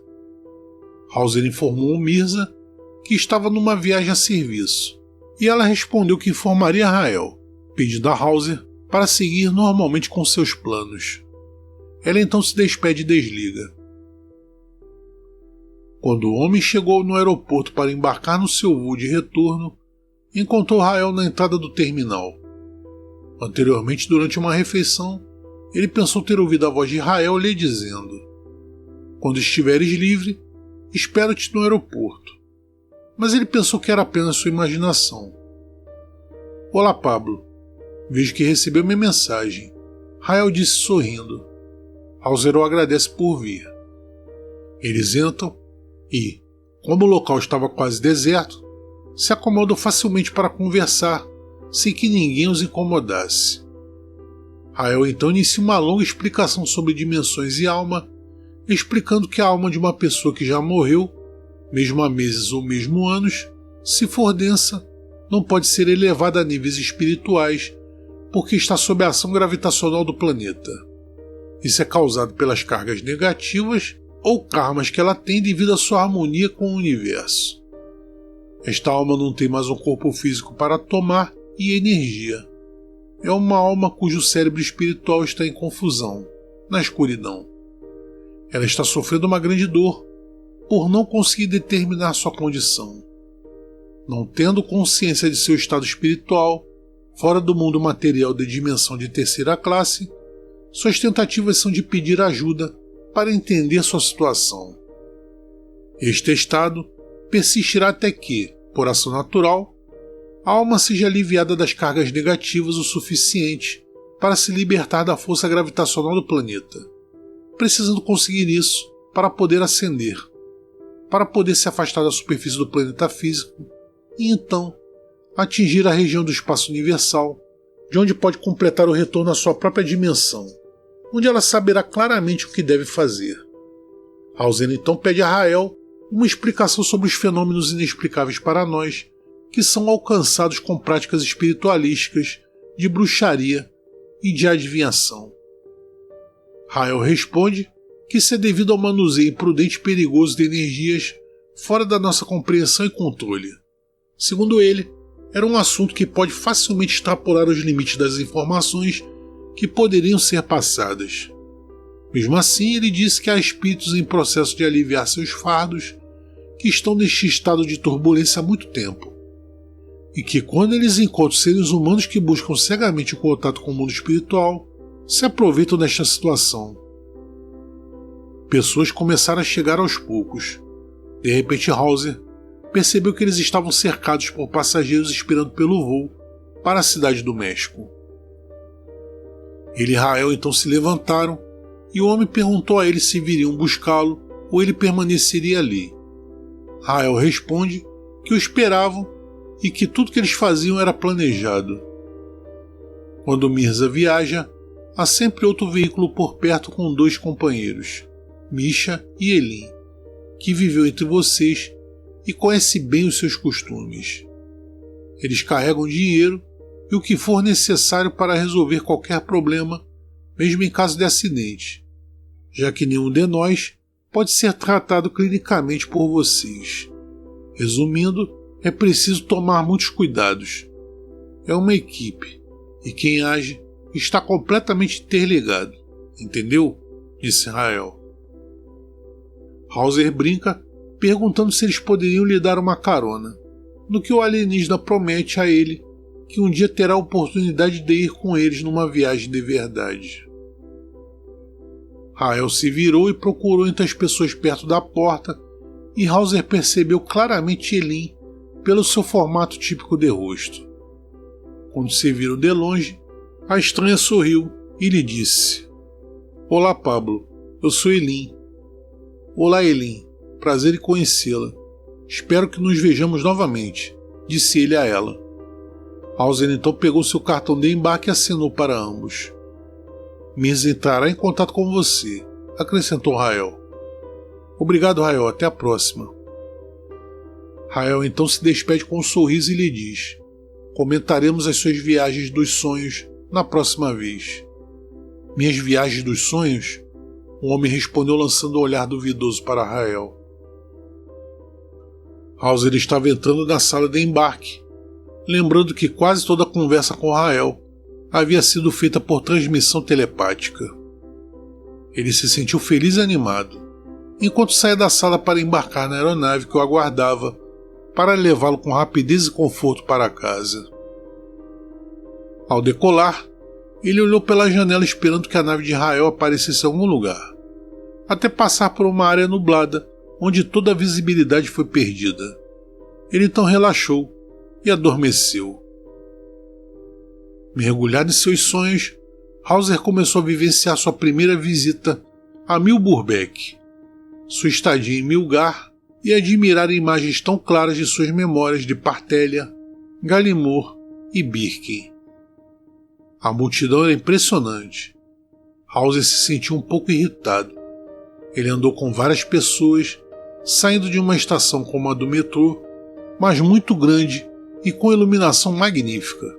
Hauser informou Mirza que estava numa viagem a serviço, e ela respondeu que informaria a Rael, pedindo a Hauser para seguir normalmente com seus planos. Ela então se despede e desliga. Quando o homem chegou no aeroporto para embarcar no seu voo de retorno, encontrou Rael na entrada do terminal. Anteriormente, durante uma refeição, ele pensou ter ouvido a voz de Rael lhe dizendo: quando estiveres livre, espero-te no aeroporto. Mas ele pensou que era apenas sua imaginação. Olá, Pablo. Vejo que recebeu minha mensagem. Rael disse sorrindo. Hauser o agradece por vir. Eles entram e, como o local estava quase deserto, se acomodam facilmente para conversar, sem que ninguém os incomodasse. Rael então inicia uma longa explicação sobre dimensões e alma, explicando que a alma de uma pessoa que já morreu, mesmo há meses ou mesmo anos, se for densa, não pode ser elevada a níveis espirituais, porque está sob a ação gravitacional do planeta. Isso é causado pelas cargas negativas ou karmas que ela tem devido à sua harmonia com o universo. Esta alma não tem mais um corpo físico para tomar e energia. É uma alma cujo cérebro espiritual está em confusão, na escuridão. Ela está sofrendo uma grande dor por não conseguir determinar sua condição. Não tendo consciência de seu estado espiritual, fora do mundo material de dimensão de terceira classe, suas tentativas são de pedir ajuda para entender sua situação. Este estado persistirá até que, por ação natural, a alma seja aliviada das cargas negativas o suficiente para se libertar da força gravitacional do planeta, precisando conseguir isso para poder ascender, para poder se afastar da superfície do planeta físico e então atingir a região do espaço universal, de onde pode completar o retorno à sua própria dimensão, onde ela saberá claramente o que deve fazer. Hauser então pede a Rael uma explicação sobre os fenômenos inexplicáveis para nós que são alcançados com práticas espiritualísticas, de bruxaria e de adivinhação. Rael responde que isso é devido ao manuseio imprudente e perigoso de energias fora da nossa compreensão e controle. Segundo ele, era um assunto que pode facilmente extrapolar os limites das informações que poderiam ser passadas. Mesmo assim, ele disse que há espíritos em processo de aliviar seus fardos que estão neste estado de turbulência há muito tempo, e que quando eles encontram seres humanos que buscam cegamente o contato com o mundo espiritual, se aproveitam desta situação. Pessoas começaram a chegar aos poucos. De repente, Hauser percebeu que eles estavam cercados por passageiros esperando pelo voo para a cidade do México. Ele e Rael então se levantaram e o homem perguntou a eles se viriam buscá-lo ou ele permaneceria ali. Rael responde que o esperavam e que tudo que eles faziam era planejado. Quando Mirza viaja, há sempre outro veículo por perto com 2 companheiros, Misha e Elin, que viveu entre vocês e conhece bem os seus costumes. Eles carregam dinheiro e o que for necessário para resolver qualquer problema, mesmo em caso de acidente, já que nenhum de nós pode ser tratado clinicamente por vocês. Resumindo, é preciso tomar muitos cuidados. É uma equipe, e quem age está completamente interligado. Entendeu? Disse Rael. Hauser brinca, perguntando se eles poderiam lhe dar uma carona, no que o alienígena promete a ele que um dia terá a oportunidade de ir com eles numa viagem de verdade. Rael se virou e procurou entre as pessoas perto da porta, e Hauser percebeu claramente Elin pelo seu formato típico de rosto. Quando se viram de longe, a estranha sorriu e lhe disse: "Olá, Pablo, eu sou Elin." "Olá, Elin, prazer em conhecê-la. Espero que nos vejamos novamente", disse ele a ela. Hauser então pegou seu cartão de embarque e acenou para ambos. "Mirza entrará em contato com você", acrescentou Rael. "Obrigado, Rael, até a próxima." Rael então se despede com um sorriso e lhe diz: "Comentaremos as suas viagens dos sonhos na próxima vez." "Minhas viagens dos sonhos?" O homem respondeu lançando um olhar duvidoso para Rael. Hauser estava entrando na sala de embarque, lembrando que quase toda a conversa com Rael havia sido feita por transmissão telepática. Ele se sentiu feliz e animado, enquanto saía da sala para embarcar na aeronave que o aguardava para levá-lo com rapidez e conforto para casa. Ao decolar, ele olhou pela janela esperando que a nave de Rael aparecesse em algum lugar, até passar por uma área nublada onde toda a visibilidade foi perdida. Ele então relaxou e adormeceu. Mergulhado em seus sonhos, Hauser começou a vivenciar sua primeira visita a Milburbeck, sua estadia em Milgar e admirar imagens tão claras de suas memórias de Partelha, Galimor e Birkin. A multidão era impressionante. Hauser se sentiu um pouco irritado. Ele andou com várias pessoas, saindo de uma estação como a do metrô, mas muito grande e com iluminação magnífica.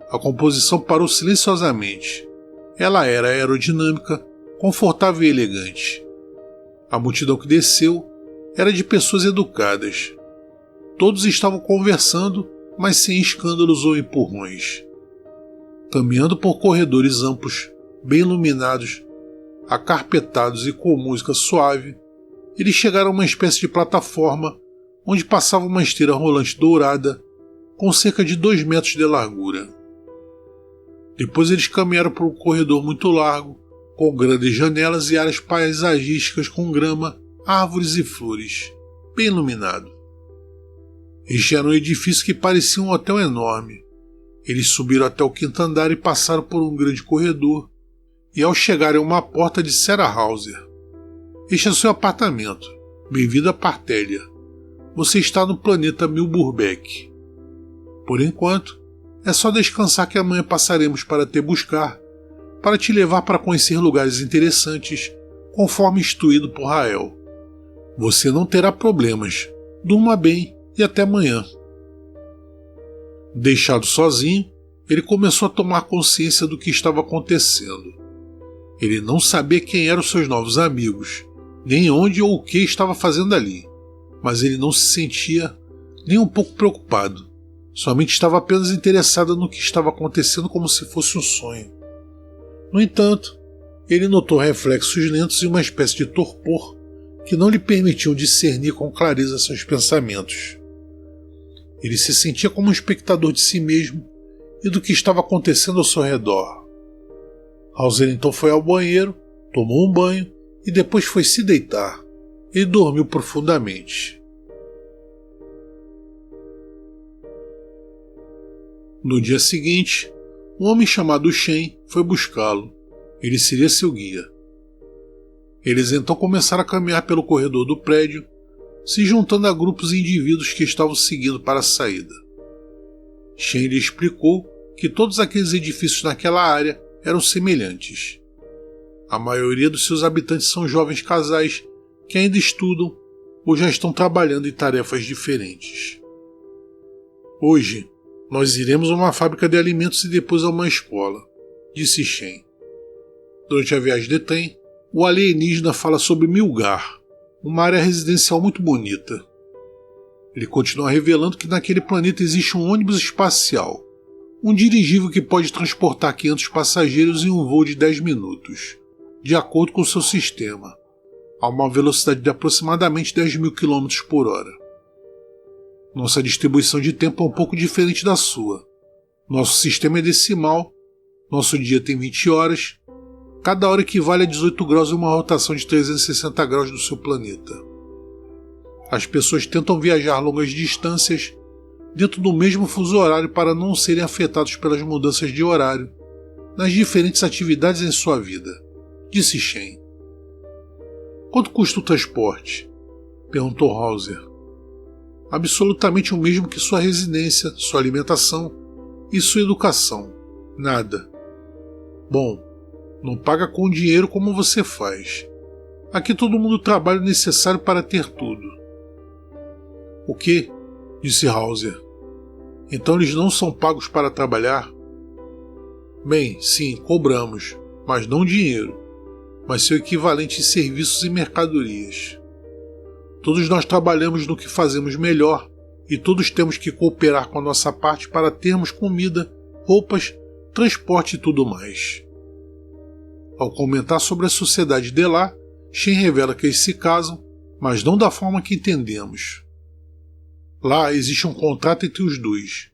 A composição parou silenciosamente. Ela era aerodinâmica, confortável e elegante. A multidão que desceu era de pessoas educadas. Todos estavam conversando, mas sem escândalos ou empurrões. Caminhando por corredores amplos, bem iluminados, acarpetados e com música suave, eles chegaram a uma espécie de plataforma onde passava uma esteira rolante dourada com cerca de 2 metros de largura. Depois eles caminharam por um corredor muito largo, com grandes janelas e áreas paisagísticas com grama, árvores e flores, bem iluminado. Este era um edifício que parecia um hotel enorme. Eles subiram até o 5º andar e passaram por um grande corredor, e ao chegarem a uma porta disseram a Hauser: "Este é seu apartamento. Bem-vindo a Partelha. Você está no planeta Milburbeck. Por enquanto, é só descansar que amanhã passaremos para te buscar, para te levar para conhecer lugares interessantes, conforme instruído por Rael. Você não terá problemas. Durma bem e até amanhã." Deixado sozinho, ele começou a tomar consciência do que estava acontecendo. Ele não sabia quem eram seus novos amigos, nem onde ou o que estava fazendo ali, mas ele não se sentia nem um pouco preocupado. Somente estava apenas interessado no que estava acontecendo como se fosse um sonho. No entanto, ele notou reflexos lentos e uma espécie de torpor que não lhe permitiam discernir com clareza seus pensamentos. Ele se sentia como um espectador de si mesmo e do que estava acontecendo ao seu redor. Hauser então foi ao banheiro, tomou um banho e depois foi se deitar. Ele dormiu profundamente. No dia seguinte, um homem chamado Shen foi buscá-lo. Ele seria seu guia. Eles então começaram a caminhar pelo corredor do prédio, se juntando a grupos e indivíduos que estavam seguindo para a saída. Shen lhe explicou que todos aqueles edifícios naquela área eram semelhantes. A maioria dos seus habitantes são jovens casais que ainda estudam ou já estão trabalhando em tarefas diferentes. Hoje, nós iremos a uma fábrica de alimentos e depois a uma escola, disse Shen. Durante a viagem de trem, o alienígena fala sobre Milgar, uma área residencial muito bonita. Ele continua revelando que naquele planeta existe um ônibus espacial, um dirigível que pode transportar 500 passageiros em um voo de 10 minutos, de acordo com seu sistema, a uma velocidade de aproximadamente 10.000 km por hora. Nossa distribuição de tempo é um pouco diferente da sua. Nosso sistema é decimal, nosso dia tem 20 horas, cada hora equivale a 18 graus em uma rotação de 360 graus do seu planeta. As pessoas tentam viajar longas distâncias dentro do mesmo fuso horário para não serem afetados pelas mudanças de horário nas diferentes atividades em sua vida, disse Shen. Quanto custa o transporte? Perguntou Hauser. Absolutamente o mesmo que sua residência, sua alimentação e sua educação. Nada. Bom, não paga com dinheiro como você faz. Aqui todo mundo trabalha o necessário para ter tudo. O quê? Disse Hauser. Então eles não são pagos para trabalhar? Bem, sim, cobramos, mas não dinheiro, mas seu equivalente em serviços e mercadorias. Todos nós trabalhamos no que fazemos melhor e todos temos que cooperar com a nossa parte para termos comida, roupas, transporte e tudo mais. Ao comentar sobre a sociedade de lá, Shen revela que eles se casam, mas não da forma que entendemos. Lá existe um contrato entre os dois,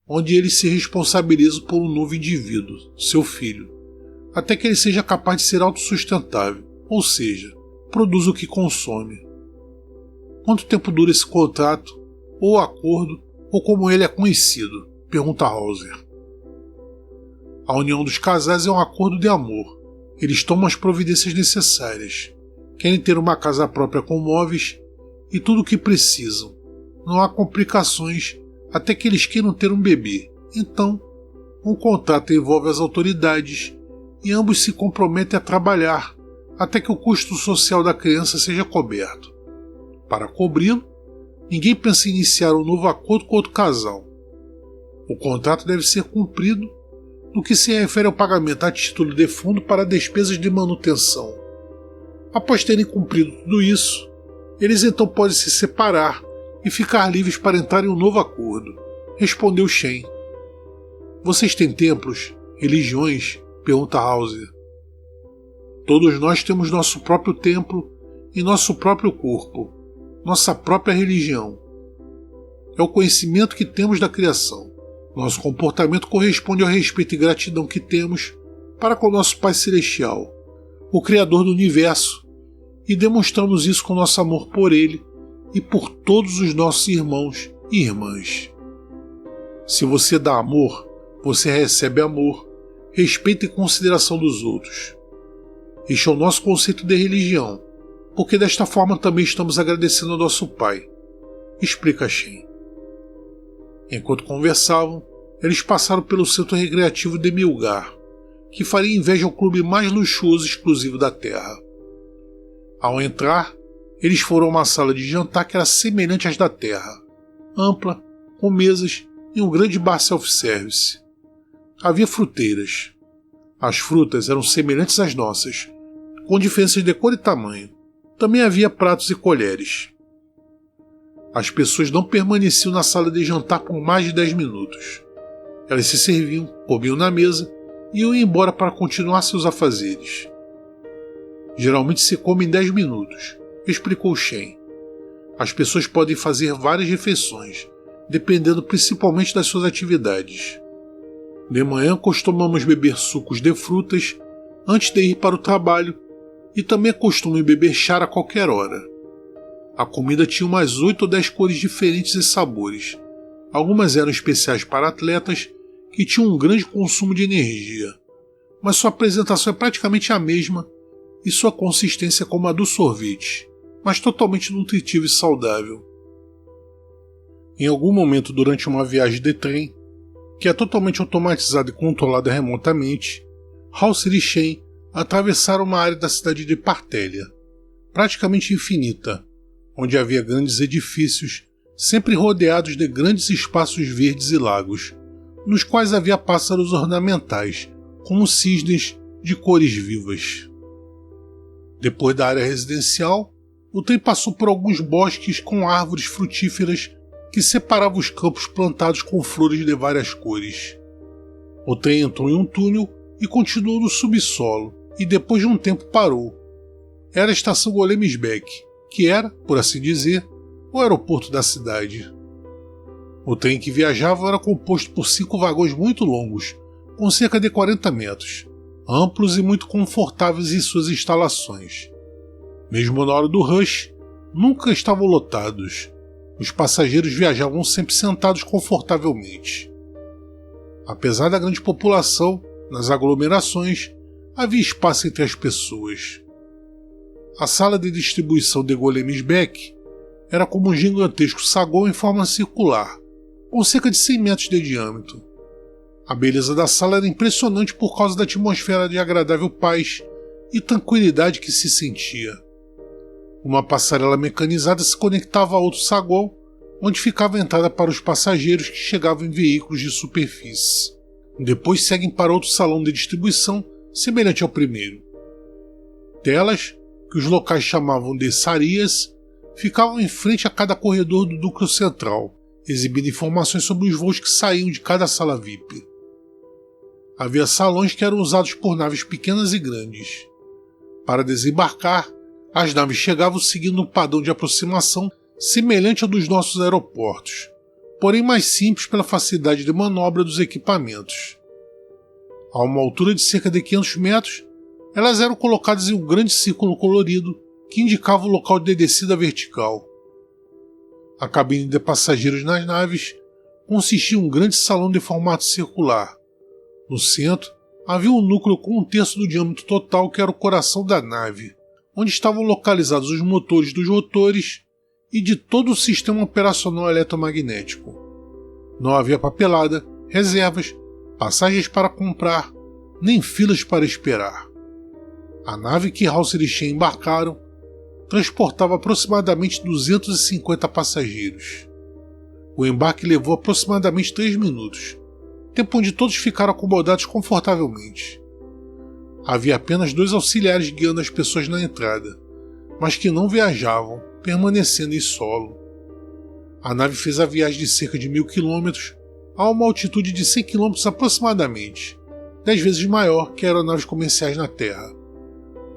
onde eles se responsabilizam por um novo indivíduo, seu filho, até que ele seja capaz de ser autossustentável, ou seja, produz o que consome. Quanto tempo dura esse contrato, ou acordo, ou como ele é conhecido? Pergunta Hauser. A união dos casais é um acordo de amor. Eles tomam as providências necessárias. Querem ter uma casa própria com móveis e tudo o que precisam. Não há complicações até que eles queiram ter um bebê. Então, um contrato envolve as autoridades e ambos se comprometem a trabalhar até que o custo social da criança seja coberto. Para cobri-lo, ninguém pensa em iniciar um novo acordo com outro casal. O contrato deve ser cumprido no que se refere ao pagamento a título de fundo para despesas de manutenção. Após terem cumprido tudo isso, eles então podem se separar e ficar livres para entrar em um novo acordo, respondeu Shen. Vocês têm templos, religiões? Pergunta Hauser. Todos nós temos nosso próprio templo e nosso próprio corpo, nossa própria religião. É o conhecimento que temos da criação. Nosso comportamento corresponde ao respeito e gratidão que temos para com nosso Pai Celestial, o Criador do Universo, e demonstramos isso com nosso amor por Ele e por todos os nossos irmãos e irmãs. Se você dá amor, você recebe amor, respeito e consideração dos outros. Este é o nosso conceito de religião, porque desta forma também estamos agradecendo ao nosso Pai, explica Shen. Enquanto conversavam, eles passaram pelo centro recreativo de Milgar, que faria inveja ao clube mais luxuoso e exclusivo da Terra. Ao entrar, eles foram a uma sala de jantar que era semelhante às da Terra, ampla, com mesas e um grande bar self-service. Havia fruteiras. As frutas eram semelhantes às nossas, com diferenças de cor e tamanho. Também havia pratos e colheres. As pessoas não permaneciam na sala de jantar por mais de 10 minutos. Elas se serviam, comiam na mesa e iam embora para continuar seus afazeres. Geralmente se come em 10 minutos, explicou Shen. As pessoas podem fazer várias refeições, dependendo principalmente das suas atividades. De manhã costumamos beber sucos de frutas antes de ir para o trabalho e também costumo beber chá a qualquer hora. A comida tinha umas 8 ou 10 cores diferentes e sabores. Algumas eram especiais para atletas que tinham um grande consumo de energia, mas sua apresentação é praticamente a mesma e sua consistência como a do sorvete, mas totalmente nutritivo e saudável. Em algum momento durante uma viagem de trem, que é totalmente automatizada e controlada remotamente, Hauser e Shen atravessaram uma área da cidade de Partélia, praticamente infinita, onde havia grandes edifícios, sempre rodeados de grandes espaços verdes e lagos, nos quais havia pássaros ornamentais, como cisnes de cores vivas. Depois da área residencial, o trem passou por alguns bosques com árvores frutíferas que separavam os campos plantados com flores de várias cores. O trem entrou em um túnel e continuou no subsolo, e depois de um tempo parou. Era a estação Golemsbeck, que era, por assim dizer, o aeroporto da cidade. O trem que viajava era composto por 5 vagões muito longos, com cerca de 40 metros, amplos e muito confortáveis em suas instalações. Mesmo na hora do rush, nunca estavam lotados. Os passageiros viajavam sempre sentados confortavelmente. Apesar da grande população, nas aglomerações, havia espaço entre as pessoas. A sala de distribuição de Golemsbeck era como um gigantesco saguão em forma circular, com cerca de 100 metros de diâmetro. A beleza da sala era impressionante por causa da atmosfera de agradável paz e tranquilidade que se sentia. Uma passarela mecanizada se conectava a outro saguão, onde ficava a entrada para os passageiros que chegavam em veículos de superfície. Depois seguem para outro salão de distribuição, semelhante ao primeiro. Telas, que os locais chamavam de sarias, ficavam em frente a cada corredor do núcleo central, exibindo informações sobre os voos que saíam de cada sala VIP. Havia salões que eram usados por naves pequenas e grandes. Para desembarcar, as naves chegavam seguindo um padrão de aproximação semelhante ao dos nossos aeroportos, porém mais simples pela facilidade de manobra dos equipamentos. A uma altura de cerca de 500 metros, elas eram colocadas em um grande círculo colorido que indicava o local de descida vertical. A cabine de passageiros nas naves consistia em um grande salão de formato circular. No centro, havia um núcleo com 1/3 do diâmetro total que era o coração da nave, onde estavam localizados os motores dos rotores e de todo o sistema operacional eletromagnético. Não havia papelada, reservas, passagens para comprar, nem filas para esperar. A nave que Hauser e Shen embarcaram transportava aproximadamente 250 passageiros. O embarque levou aproximadamente 3 minutos, tempo onde todos ficaram acomodados confortavelmente. Havia apenas 2 auxiliares guiando as pessoas na entrada, mas que não viajavam, permanecendo em solo. A nave fez a viagem de cerca de 1000 km a uma altitude de 100 km aproximadamente, 10 vezes maior que aeronaves comerciais na Terra.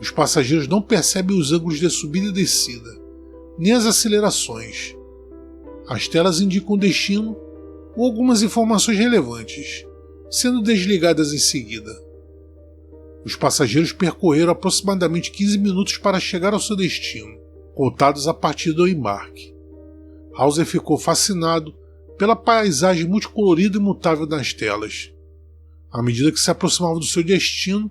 Os passageiros não percebem os ângulos de subida e descida, nem as acelerações. As telas indicam o destino ou algumas informações relevantes, sendo desligadas em seguida. Os passageiros percorreram aproximadamente 15 minutos para chegar ao seu destino, contados a partir do embarque. Hauser ficou fascinado pela paisagem multicolorida e mutável nas telas. À medida que se aproximavam do seu destino,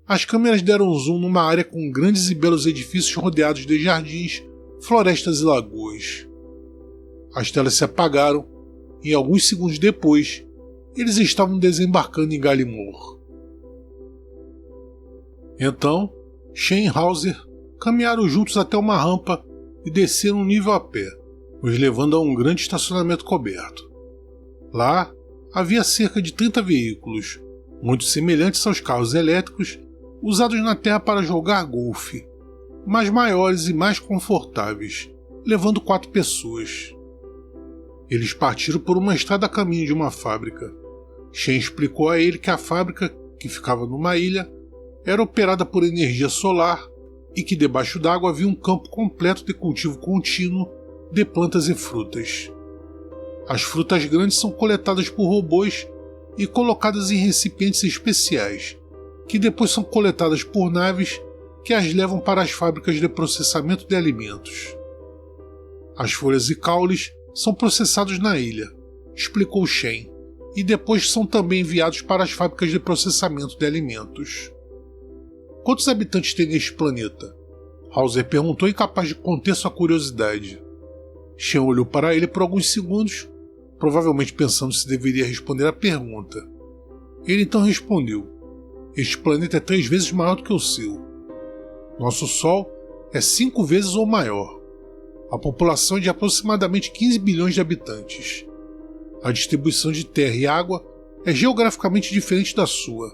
as câmeras deram zoom numa área com grandes e belos edifícios rodeados de jardins, florestas e lagoas. As telas se apagaram e, alguns segundos depois, eles estavam desembarcando em Gallimore. Então, Shen e Hauser caminharam juntos até uma rampa e desceram um nível a pé, os levando a um grande estacionamento coberto. Lá havia cerca de 30 veículos, muito semelhantes aos carros elétricos usados na Terra para jogar golfe, mas maiores e mais confortáveis, levando 4 pessoas. Eles partiram por uma estrada a caminho de uma fábrica. Shen explicou a ele que a fábrica, que ficava numa ilha, era operada por energia solar e que debaixo d'água havia um campo completo de cultivo contínuo de plantas e frutas. As frutas grandes são coletadas por robôs e colocadas em recipientes especiais, que depois são coletadas por naves que as levam para as fábricas de processamento de alimentos. As folhas e caules são processados na ilha, explicou Shen, e depois são também enviados para as fábricas de processamento de alimentos. Quantos habitantes tem neste planeta? Hauser perguntou, incapaz de conter sua curiosidade. Shen olhou para ele por alguns segundos, provavelmente pensando se deveria responder à pergunta. Ele então respondeu: este planeta é 3 vezes maior do que o seu. Nosso Sol é 5 vezes ou maior. A população é de aproximadamente 15 bilhões de habitantes. A distribuição de terra e água é geograficamente diferente da sua,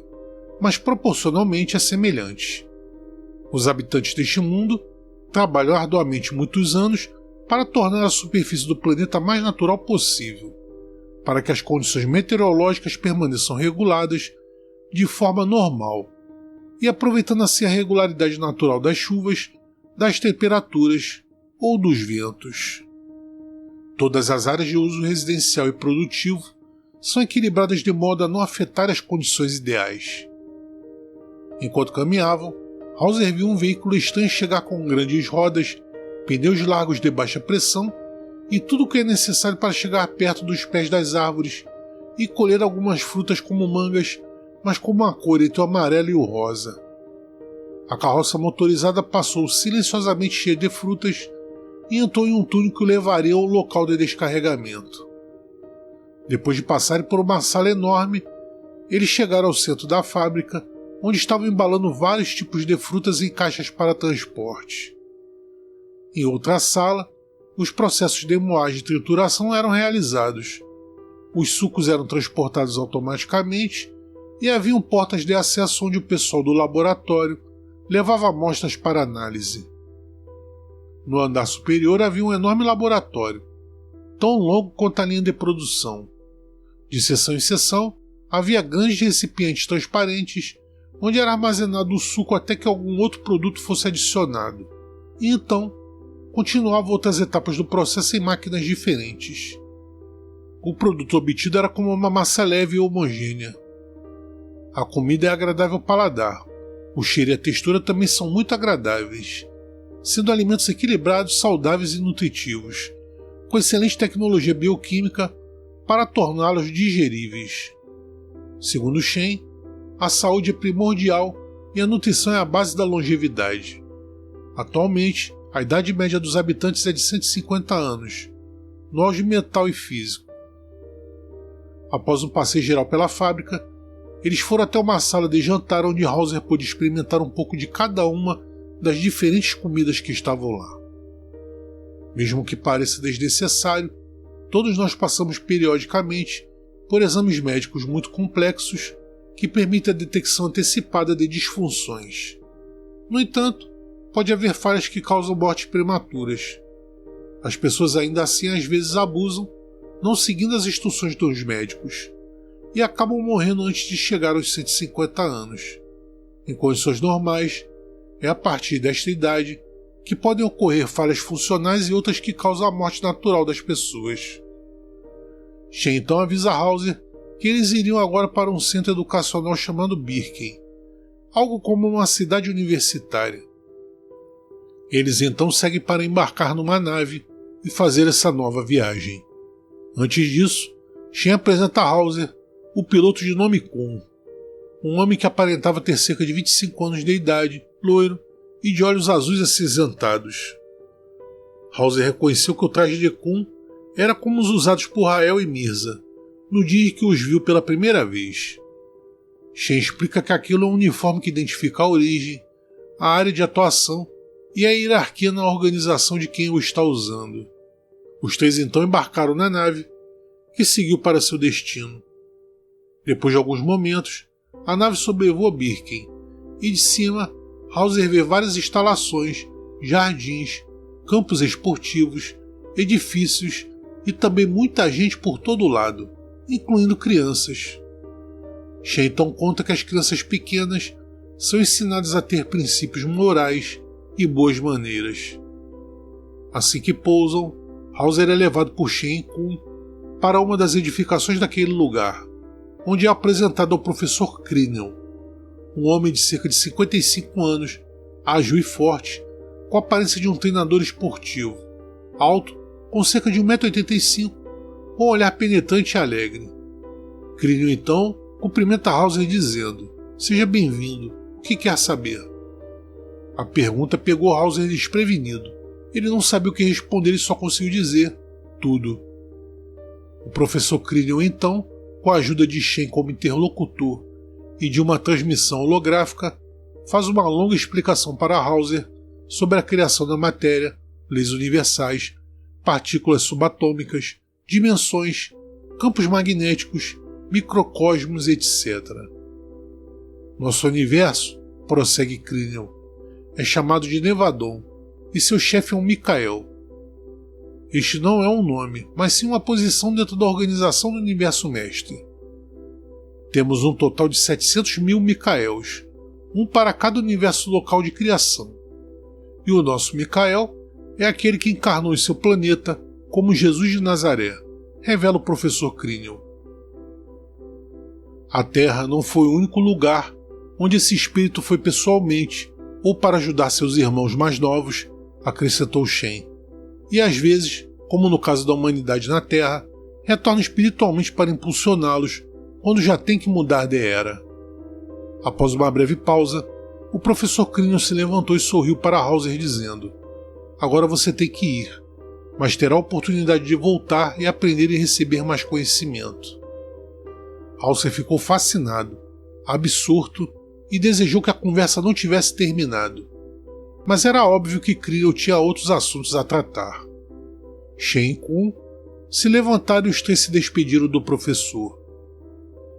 mas proporcionalmente é semelhante. Os habitantes deste mundo trabalham arduamente muitos anos para tornar a superfície do planeta mais natural possível, para que as condições meteorológicas permaneçam reguladas de forma normal, e aproveitando assim a regularidade natural das chuvas, das temperaturas ou dos ventos. Todas as áreas de uso residencial e produtivo são equilibradas de modo a não afetar as condições ideais. Enquanto caminhavam, Hauser viu um veículo estranho chegar com grandes rodas, pneus largos de baixa pressão e tudo o que é necessário para chegar perto dos pés das árvores e colher algumas frutas como mangas, mas com uma cor entre o amarelo e o rosa. A carroça motorizada passou silenciosamente cheia de frutas e entrou em um túnel que o levaria ao local de descarregamento. Depois de passarem por uma sala enorme, eles chegaram ao centro da fábrica, onde estavam embalando vários tipos de frutas em caixas para transporte. Em outra sala, os processos de moagem e trituração eram realizados. Os sucos eram transportados automaticamente e haviam portas de acesso onde o pessoal do laboratório levava amostras para análise. No andar superior havia um enorme laboratório, tão longo quanto a linha de produção. De seção em seção, havia grandes recipientes transparentes, onde era armazenado o suco até que algum outro produto fosse adicionado, e então continuavam outras etapas do processo em máquinas diferentes. O produto obtido era como uma massa leve e homogênea. A comida é agradável ao paladar, o cheiro e a textura também são muito agradáveis, sendo alimentos equilibrados, saudáveis e nutritivos, com excelente tecnologia bioquímica para torná-los digeríveis. Segundo Shen, a saúde é primordial e a nutrição é a base da longevidade. Atualmente, a idade média dos habitantes é de 150 anos, no auge mental e físico. Após um passeio geral pela fábrica, eles foram até uma sala de jantar onde Hauser pôde experimentar um pouco de cada uma das diferentes comidas que estavam lá. Mesmo que pareça desnecessário, todos nós passamos periodicamente por exames médicos muito complexos que permitem a detecção antecipada de disfunções. No entanto, pode haver falhas que causam mortes prematuras. As pessoas ainda assim às vezes abusam, não seguindo as instruções dos médicos, e acabam morrendo antes de chegar aos 150 anos. Em condições normais, é a partir desta idade que podem ocorrer falhas funcionais e outras que causam a morte natural das pessoas. Shen então avisa Hauser que eles iriam agora para um centro educacional chamado Birken, algo como uma cidade universitária. Eles então seguem para embarcar numa nave e fazer essa nova viagem. Antes disso, Shen apresenta a Hauser o piloto de nome Kun, um homem que aparentava ter cerca de 25 anos de idade, loiro e de olhos azuis acinzentados. Hauser reconheceu que o traje de Kun era como os usados por Rael e Mirza, no dia em que os viu pela primeira vez. Shen explica que aquilo é um uniforme que identifica a origem, a área de atuação e a hierarquia na organização de quem o está usando. Os três então embarcaram na nave, que seguiu para seu destino. Depois de alguns momentos, a nave sobrevoa Birken, e de cima, Hauser vê várias instalações, jardins, campos esportivos, edifícios e também muita gente por todo lado, incluindo crianças. Shen então conta que as crianças pequenas são ensinadas a ter princípios morais e boas maneiras. Assim que pousam, Hauser é levado por Shen e Kun para uma das edificações daquele lugar, onde é apresentado ao professor Crinion, um homem de cerca de 55 anos, ágil e forte, com a aparência de um treinador esportivo, alto, com cerca de 1,85 m, com um olhar penetrante e alegre. Crinion então cumprimenta Hauser dizendo: "Seja bem-vindo, o que quer saber?" A pergunta pegou Hauser desprevenido. Ele não sabia o que responder e só conseguiu dizer tudo. O professor Crinion, então, com a ajuda de Shen como interlocutor e de uma transmissão holográfica, faz uma longa explicação para Hauser sobre a criação da matéria, leis universais, partículas subatômicas, dimensões, campos magnéticos, microcosmos, etc. Nosso universo, prossegue Crinion, é chamado de Nevadon, e seu chefe é um Mikael. Este não é um nome, mas sim uma posição dentro da organização do Universo Mestre. Temos um total de 700 mil Mikaels, um para cada universo local de criação. E o nosso Mikael é aquele que encarnou em seu planeta como Jesus de Nazaré, revela o professor Crinion. A Terra não foi o único lugar onde esse espírito foi pessoalmente ou para ajudar seus irmãos mais novos, acrescentou Shen. E às vezes, como no caso da humanidade na Terra, retorna espiritualmente para impulsioná-los quando já tem que mudar de era. Após uma breve pausa, o professor Crinion se levantou e sorriu para Hauser dizendo: agora você tem que ir, mas terá a oportunidade de voltar e aprender e receber mais conhecimento. Hauser ficou fascinado, absorto e desejou que a conversa não tivesse terminado. Mas era óbvio que Crinion tinha outros assuntos a tratar. Shen e Kun se levantaram e os três se despediram do professor.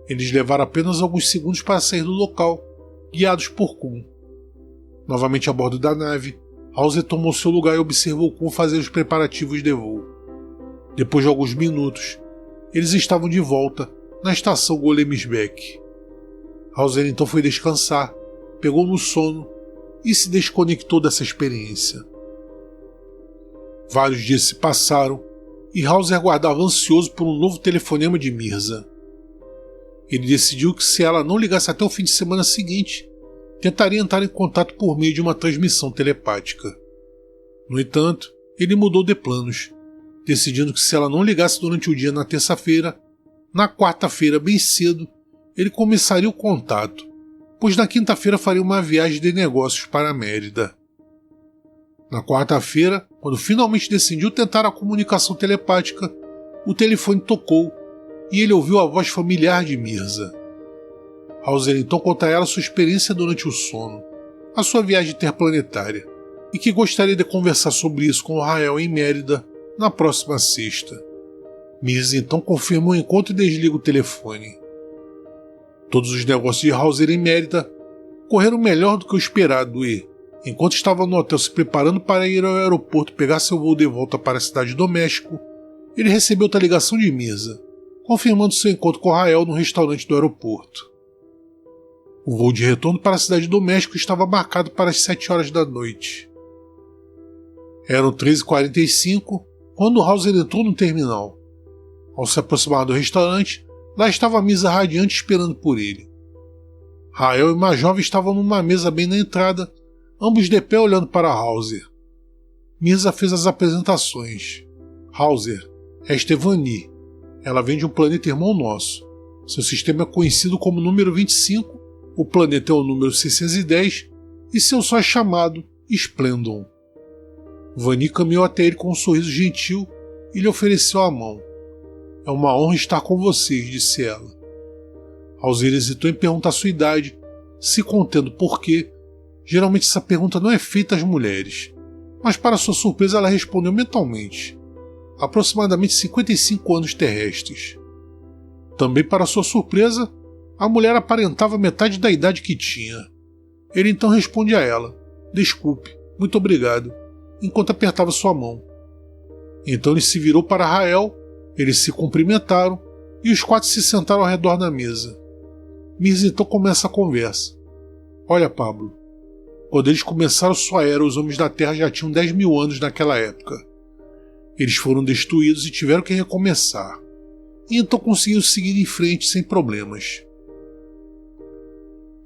Eles levaram apenas alguns segundos para sair do local, guiados por Kun. Novamente a bordo da nave, Hauser tomou seu lugar e observou Kun fazer os preparativos de voo. Depois de alguns minutos, eles estavam de volta na estação Golemsbeck. Hauser então foi descansar, pegou no sono e se desconectou dessa experiência. Vários dias se passaram e Hauser aguardava ansioso por um novo telefonema de Mirza. Ele decidiu que se ela não ligasse até o fim de semana seguinte, tentaria entrar em contato por meio de uma transmissão telepática. No entanto, ele mudou de planos, decidindo que se ela não ligasse durante o dia na terça-feira, na quarta-feira bem cedo, ele começaria o contato, pois na quinta-feira faria uma viagem de negócios para Mérida. Na quarta-feira, quando finalmente decidiu tentar a comunicação telepática, o telefone tocou e ele ouviu a voz familiar de Mirza. Hauser então conta a ela sua experiência durante o sono, a sua viagem interplanetária, e que gostaria de conversar sobre isso com Rael em Mérida na próxima sexta. Mirza então confirma o encontro e desliga o telefone. Todos os negócios de Hauser em Mérida correram melhor do que o esperado e, enquanto estava no hotel se preparando para ir ao aeroporto pegar seu voo de volta para a cidade do México, ele recebeu outra ligação de Mirza, confirmando seu encontro com Rael no restaurante do aeroporto. O voo de retorno para a cidade do México estava marcado para as 7 horas da noite. Eram 13h45 quando Hauser entrou no terminal. Ao se aproximar do restaurante, lá estava a Mirza radiante esperando por ele. Rael e uma jovem estavam numa mesa bem na entrada, ambos de pé olhando para Hauser. Mirza fez as apresentações. Hauser, esta é Vani. Ela vem de um planeta irmão nosso. Seu sistema é conhecido como número 25, o planeta é o número 610 e seu sol é chamado Splendon. Vani caminhou até ele com um sorriso gentil e lhe ofereceu a mão. É uma honra estar com vocês, disse ela. Hauser hesitou em perguntar sua idade, se contendo porque, geralmente essa pergunta não é feita às mulheres, mas para sua surpresa ela respondeu mentalmente. Aproximadamente 55 anos terrestres. Também para sua surpresa, a mulher aparentava metade da idade que tinha. Ele então responde a ela, desculpe, muito obrigado, enquanto apertava sua mão. Então ele se virou para Rael, eles se cumprimentaram e os quatro se sentaram ao redor da mesa. Mirza então começa a conversa. Olha, Pablo, quando eles começaram sua era, os homens da Terra já tinham 10 mil anos naquela época. Eles foram destruídos e tiveram que recomeçar. E então conseguiram seguir em frente sem problemas.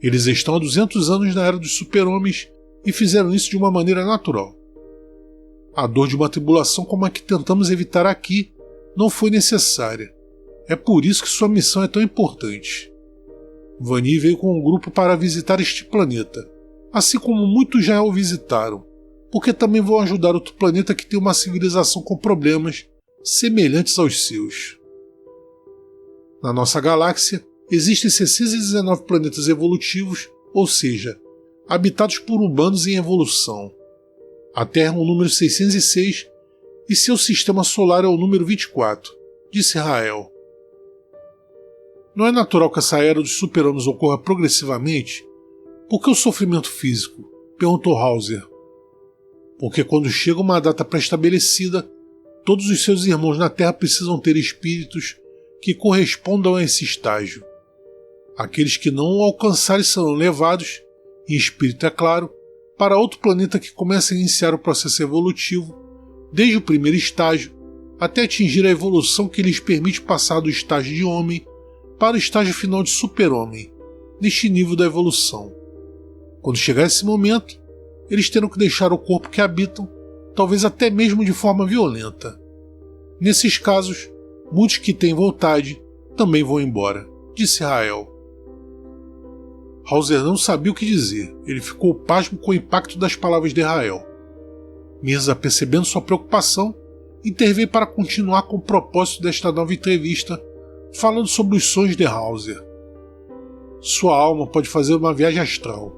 Eles estão há 200 anos na era dos super-homens e fizeram isso de uma maneira natural. A dor de uma tribulação como a que tentamos evitar aqui não foi necessária. É por isso que sua missão é tão importante. Vani veio com um grupo para visitar este planeta, assim como muitos já o visitaram, porque também vão ajudar outro planeta que tem uma civilização com problemas semelhantes aos seus. Na nossa galáxia, existem 619 planetas evolutivos, ou seja, habitados por humanos em evolução. A Terra é o número 606 e seu sistema solar é o número 24, disse Rael. Não é natural que essa era dos super-humanos ocorra progressivamente? Por que o sofrimento físico? Perguntou Hauser. Porque quando chega uma data pré-estabelecida, todos os seus irmãos na Terra precisam ter espíritos que correspondam a esse estágio. Aqueles que não o alcançarem serão levados, em espírito é claro, para outro planeta que começa a iniciar o processo evolutivo, desde o primeiro estágio, até atingir a evolução que lhes permite passar do estágio de homem para o estágio final de super-homem, neste nível da evolução. Quando chegar esse momento, eles terão que deixar o corpo que habitam, talvez até mesmo de forma violenta. Nesses casos, muitos que têm vontade também vão embora, disse Rael. Hauser não sabia o que dizer, ele ficou pasmo com o impacto das palavras de Rael. Mirza, percebendo sua preocupação, interveio para continuar com o propósito desta nova entrevista, falando sobre os sonhos de Hauser. Sua alma pode fazer uma viagem astral,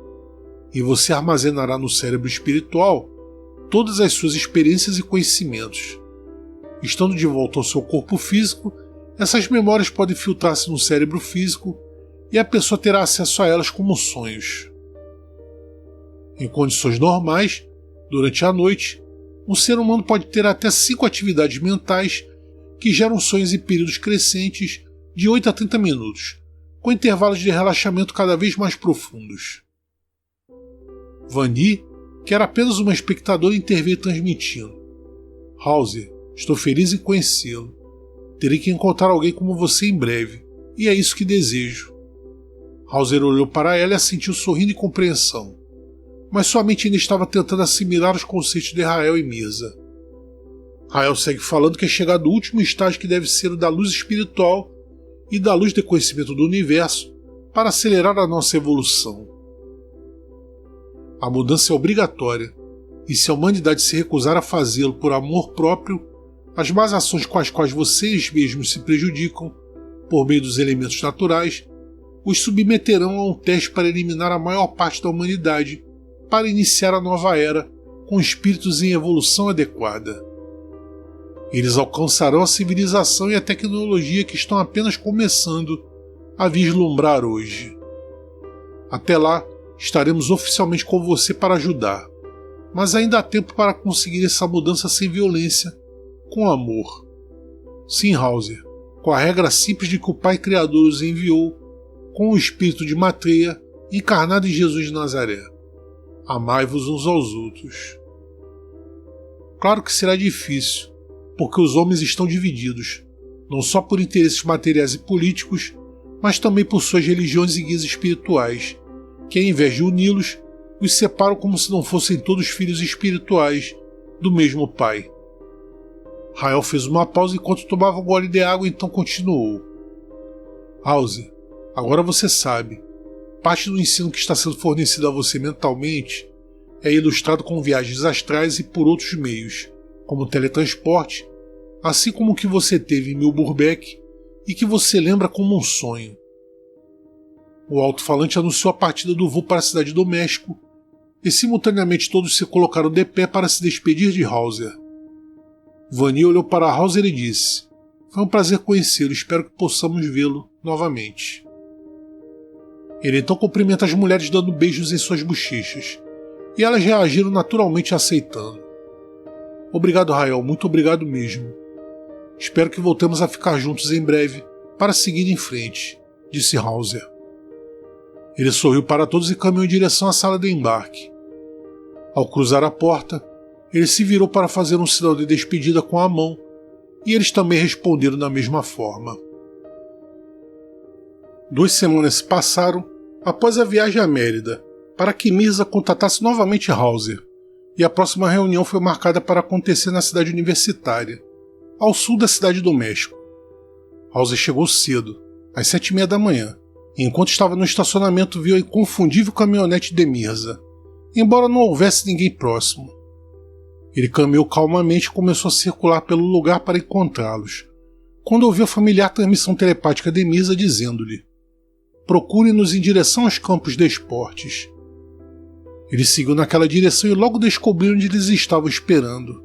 e você armazenará no cérebro espiritual todas as suas experiências e conhecimentos. Estando de volta ao seu corpo físico, essas memórias podem filtrar-se no cérebro físico e a pessoa terá acesso a elas como sonhos. Em condições normais, durante a noite, um ser humano pode ter até 5 atividades mentais que geram sonhos em períodos crescentes de 8 a 30 minutos, com intervalos de relaxamento cada vez mais profundos. Vani, que era apenas uma espectadora, interveio transmitindo. Hauser, estou feliz em conhecê-lo. Terei que encontrar alguém como você em breve, e é isso que desejo. Hauser olhou para ela e assentiu sorrindo em compreensão, mas sua mente ainda estava tentando assimilar os conceitos de Rael e Mirza. Rael segue falando que é chegado o último estágio que deve ser o da luz espiritual e da luz de conhecimento do universo para acelerar a nossa evolução. A mudança é obrigatória, e se a humanidade se recusar a fazê-lo por amor próprio, as más ações com as quais vocês mesmos se prejudicam, por meio dos elementos naturais, os submeterão a um teste para eliminar a maior parte da humanidade, para iniciar a nova era com espíritos em evolução adequada. Eles alcançarão a civilização e a tecnologia que estão apenas começando a vislumbrar hoje. Até lá, estaremos oficialmente com você para ajudar, mas ainda há tempo para conseguir essa mudança sem violência, com amor. Sim, Hauser, com a regra simples de que o Pai Criador os enviou, com o espírito de Matreia, encarnado em Jesus de Nazaré. Amai-vos uns aos outros. Claro que será difícil, porque os homens estão divididos, não só por interesses materiais e políticos, mas também por suas religiões e guias espirituais, que ao invés de uni-los, os separam como se não fossem todos filhos espirituais do mesmo Pai. Rael fez uma pausa enquanto tomava um gole de água e então continuou. Hauser, agora você sabe, parte do ensino que está sendo fornecido a você mentalmente é ilustrado com viagens astrais e por outros meios, como teletransporte, assim como o que você teve em Milburbeck e que você lembra como um sonho. O alto-falante anunciou a partida do voo para a cidade do México e simultaneamente todos se colocaram de pé para se despedir de Hauser. Vani olhou para Hauser e disse: foi um prazer conhecê-lo, espero que possamos vê-lo novamente. Ele então cumprimenta as mulheres dando beijos em suas bochechas, e elas reagiram naturalmente aceitando. Obrigado, Rael, muito obrigado mesmo. Espero que voltemos a ficar juntos em breve para seguir em frente, disse Hauser. Ele sorriu para todos e caminhou em direção à sala de embarque. Ao cruzar a porta, ele se virou para fazer um sinal de despedida com a mão, e eles também responderam da mesma forma. 2 semanas se passaram após a viagem a Mérida, para que Mirza contatasse novamente Hauser, e a próxima reunião foi marcada para acontecer na cidade universitária, ao sul da cidade do México. Hauser chegou cedo, às 7h30 da manhã, e enquanto estava no estacionamento viu a inconfundível caminhonete de Mirza, embora não houvesse ninguém próximo. Ele caminhou calmamente e começou a circular pelo lugar para encontrá-los, quando ouviu a familiar transmissão telepática de Mirza dizendo-lhe: procure-nos em direção aos campos de esportes. Ele seguiu naquela direção e logo descobriu onde eles estavam esperando.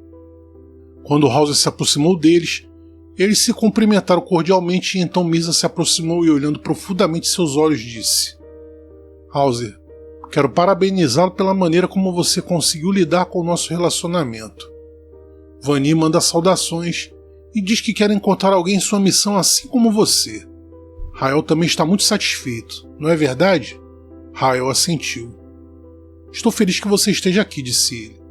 Quando Hauser se aproximou deles, eles se cumprimentaram cordialmente e então Mirza se aproximou e, olhando profundamente seus olhos, disse: Hauser, quero parabenizá-lo pela maneira como você conseguiu lidar com o nosso relacionamento. Vani manda saudações e diz que quer encontrar alguém em sua missão assim como você. Rael também está muito satisfeito, não é verdade? Rael assentiu. Estou feliz que você esteja aqui, disse ele.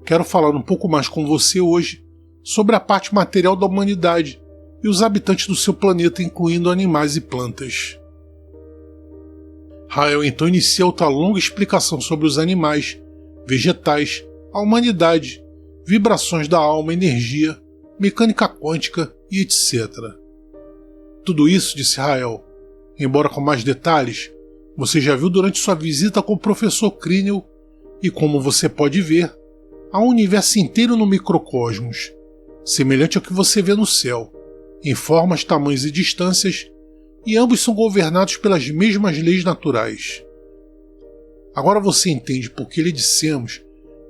Quero falar um pouco mais com você hoje sobre a parte material da humanidade e os habitantes do seu planeta, incluindo animais e plantas. Rael então inicia outra longa explicação sobre os animais, vegetais, a humanidade, vibrações da alma, energia, mecânica quântica e etc. Tudo isso, disse Rael, embora com mais detalhes, você já viu durante sua visita com o professor Críneo e, como você pode ver, há um universo inteiro no microcosmos, semelhante ao que você vê no céu, em formas, tamanhos e distâncias, e ambos são governados pelas mesmas leis naturais. Agora você entende por que lhe dissemos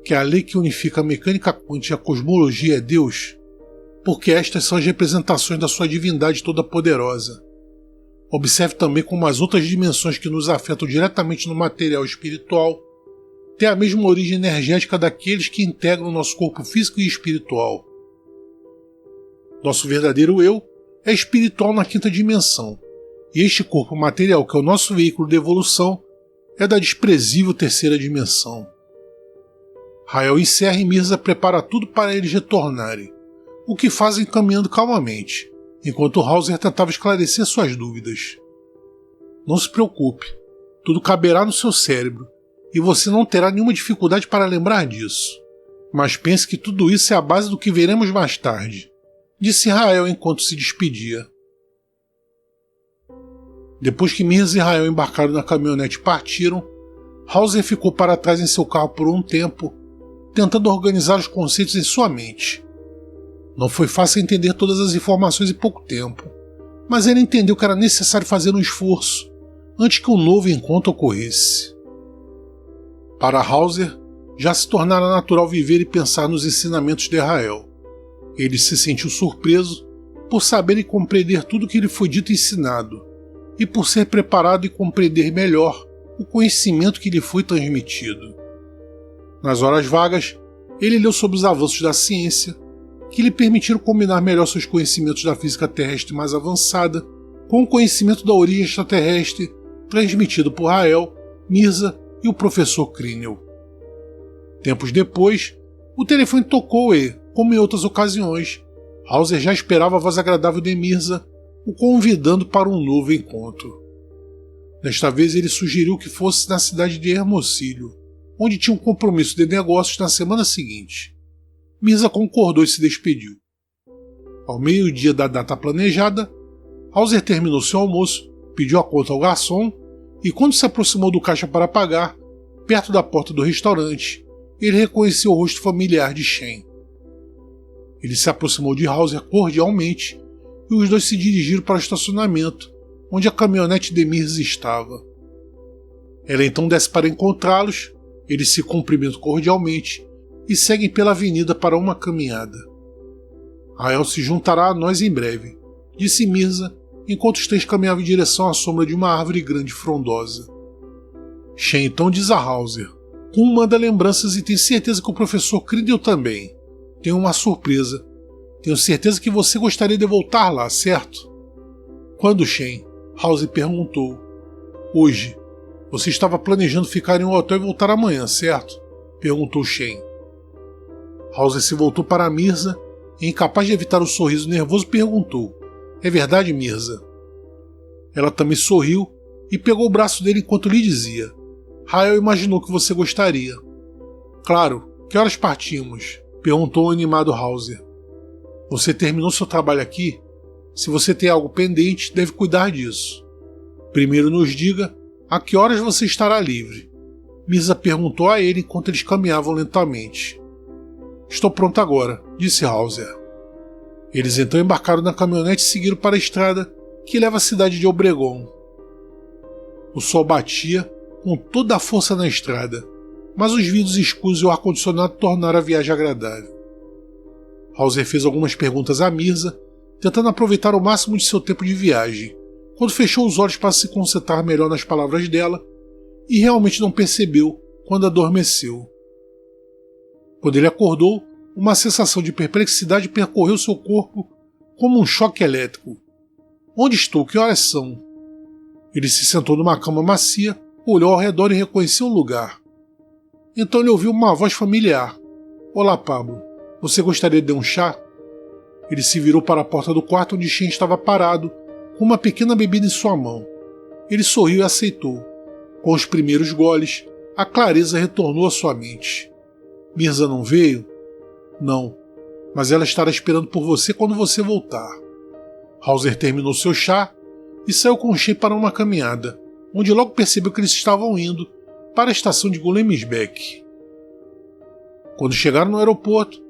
que a lei que unifica a mecânica quântica e a cosmologia é Deus? Porque estas são as representações da sua divindade toda-poderosa. Observe também como as outras dimensões que nos afetam diretamente no material espiritual têm a mesma origem energética daqueles que integram o nosso corpo físico e espiritual. Nosso verdadeiro eu é espiritual na quinta dimensão, e este corpo material, que é o nosso veículo de evolução, é da desprezível terceira dimensão. Rael encerra e Mirza prepara tudo para eles retornarem, o que fazem caminhando calmamente, enquanto Hauser tentava esclarecer suas dúvidas. Não se preocupe, tudo caberá no seu cérebro, e você não terá nenhuma dificuldade para lembrar disso. Mas pense que tudo isso é a base do que veremos mais tarde, disse Rael enquanto se despedia. Depois que Mirza e Rael embarcaram na caminhonete e partiram, Hauser ficou para trás em seu carro por um tempo, tentando organizar os conceitos em sua mente. Não foi fácil entender todas as informações em pouco tempo, mas ele entendeu que era necessário fazer um esforço antes que um novo encontro ocorresse. Para Hauser, já se tornara natural viver e pensar nos ensinamentos de Rael. Ele se sentiu surpreso por saber e compreender tudo o que lhe foi dito e ensinado, e por ser preparado e compreender melhor o conhecimento que lhe foi transmitido. Nas horas vagas, ele leu sobre os avanços da ciência, que lhe permitiram combinar melhor seus conhecimentos da física terrestre mais avançada com o conhecimento da origem extraterrestre transmitido por Rael, Mirza e o professor Críneo. Tempos depois, o telefone tocou e, como em outras ocasiões, Hauser já esperava a voz agradável de Mirza, o convidando para um novo encontro. Desta vez ele sugeriu que fosse na cidade de Hermocílio, onde tinha um compromisso de negócios na semana seguinte. Mirza concordou e se despediu. Ao meio-dia da data planejada, Hauser terminou seu almoço, pediu a conta ao garçom e, quando se aproximou do caixa para pagar, perto da porta do restaurante, ele reconheceu o rosto familiar de Shen. Ele se aproximou de Hauser cordialmente e os dois se dirigiram para o estacionamento, onde a caminhonete de Mirza estava. Ela então desce para encontrá-los, eles se cumprimentam cordialmente e seguem pela avenida para uma caminhada. Rael se juntará a nós em breve, disse Mirza, enquanto os três caminhavam em direção à sombra de uma árvore grande e frondosa. Shen então diz a Hauser: Kun manda lembranças e tenho certeza que o professor Crindle também. Tenho uma surpresa. Tenho certeza que você gostaria de voltar lá, certo? Quando, Shen? Hauser perguntou. Hoje. Você estava planejando ficar em um hotel e voltar amanhã, certo? Perguntou Shen. Hauser se voltou para Mirza e, incapaz de evitar o sorriso nervoso, perguntou: É verdade, Mirza? Ela também sorriu e pegou o braço dele enquanto lhe dizia: Rael imaginou que você gostaria. Claro, que horas partimos? Perguntou o animado Hauser. Você terminou seu trabalho aqui? Se você tem algo pendente, deve cuidar disso. Primeiro nos diga a que horas você estará livre. Mirza perguntou a ele enquanto eles caminhavam lentamente. Estou pronto agora, disse Hauser. Eles então embarcaram na caminhonete e seguiram para a estrada que leva à cidade de Obregon. O sol batia com toda a força na estrada, mas os vidros escuros e o ar-condicionado tornaram a viagem agradável. Hauser fez algumas perguntas a Mirza, tentando aproveitar o máximo de seu tempo de viagem, quando fechou os olhos para se concentrar melhor nas palavras dela e realmente não percebeu quando adormeceu. Quando ele acordou, uma sensação de perplexidade percorreu seu corpo como um choque elétrico. Onde estou? Que horas são? Ele se sentou numa cama macia, olhou ao redor e reconheceu o lugar. Então ele ouviu uma voz familiar. Olá, Pablo. Você gostaria de um chá? Ele se virou para a porta do quarto onde Shen estava parado, com uma pequena bebida em sua mão. Ele sorriu e aceitou. Com os primeiros goles, a clareza retornou à sua mente. Mirza não veio? Não, mas ela estará esperando por você quando você voltar. Hauser terminou seu chá e saiu com Shen para uma caminhada, onde logo percebeu que eles estavam indo para a estação de Gulemsbeck. Quando chegaram no aeroporto,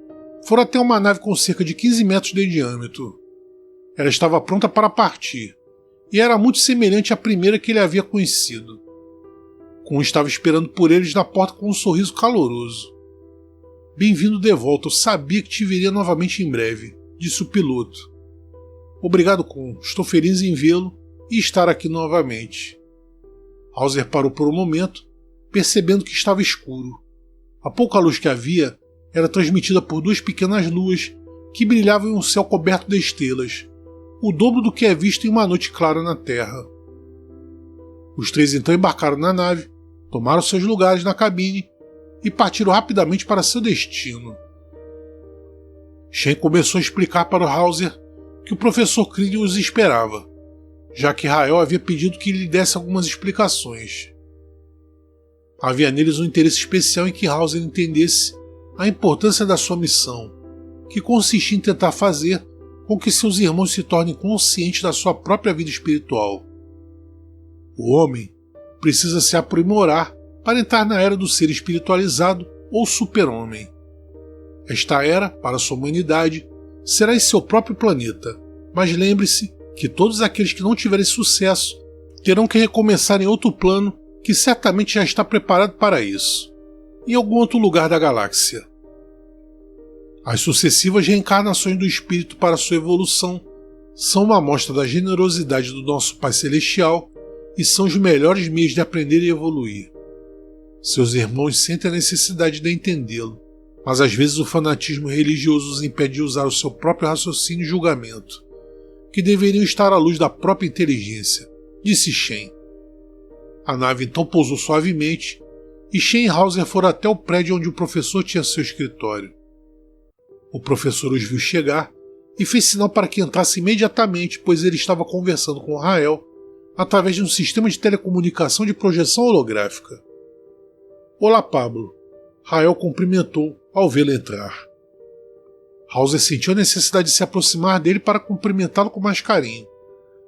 foram até uma nave com cerca de 15 metros de diâmetro. Ela estava pronta para partir, e era muito semelhante à primeira que ele havia conhecido. Kun estava esperando por eles na porta com um sorriso caloroso. Bem-vindo de volta, eu sabia que te veria novamente em breve, disse o piloto. Obrigado, Kun, estou feliz em vê-lo e estar aqui novamente. Hauser parou por um momento, percebendo que estava escuro. A pouca luz que havia era transmitida por duas pequenas luas que brilhavam em um céu coberto de estrelas, o dobro do que é visto em uma noite clara na Terra. Os três então embarcaram na nave, tomaram seus lugares na cabine e partiram rapidamente para seu destino. Shen começou a explicar para o Hauser que o professor Krillin os esperava, já que Rael havia pedido que lhe desse algumas explicações. Havia neles um interesse especial em que Hauser entendesse a importância da sua missão, que consistia em tentar fazer com que seus irmãos se tornem conscientes da sua própria vida espiritual. O homem precisa se aprimorar para entrar na era do ser espiritualizado ou super-homem. Esta era, para sua humanidade, será em seu próprio planeta, mas lembre-se que todos aqueles que não tiverem sucesso terão que recomeçar em outro plano que certamente já está preparado para isso, em algum outro lugar da galáxia. As sucessivas reencarnações do espírito para sua evolução são uma amostra da generosidade do nosso Pai Celestial e são os melhores meios de aprender e evoluir. Seus irmãos sentem a necessidade de entendê-lo, mas às vezes o fanatismo religioso os impede de usar o seu próprio raciocínio e julgamento, que deveriam estar à luz da própria inteligência, disse Shen. A nave então pousou suavemente e Shen e Hauser foram até o prédio onde o professor tinha seu escritório. O professor os viu chegar e fez sinal para que entrasse imediatamente, pois ele estava conversando com Rael através de um sistema de telecomunicação de projeção holográfica. Olá, Pablo. Rael cumprimentou ao vê-lo entrar. Hauser sentiu a necessidade de se aproximar dele para cumprimentá-lo com mais carinho,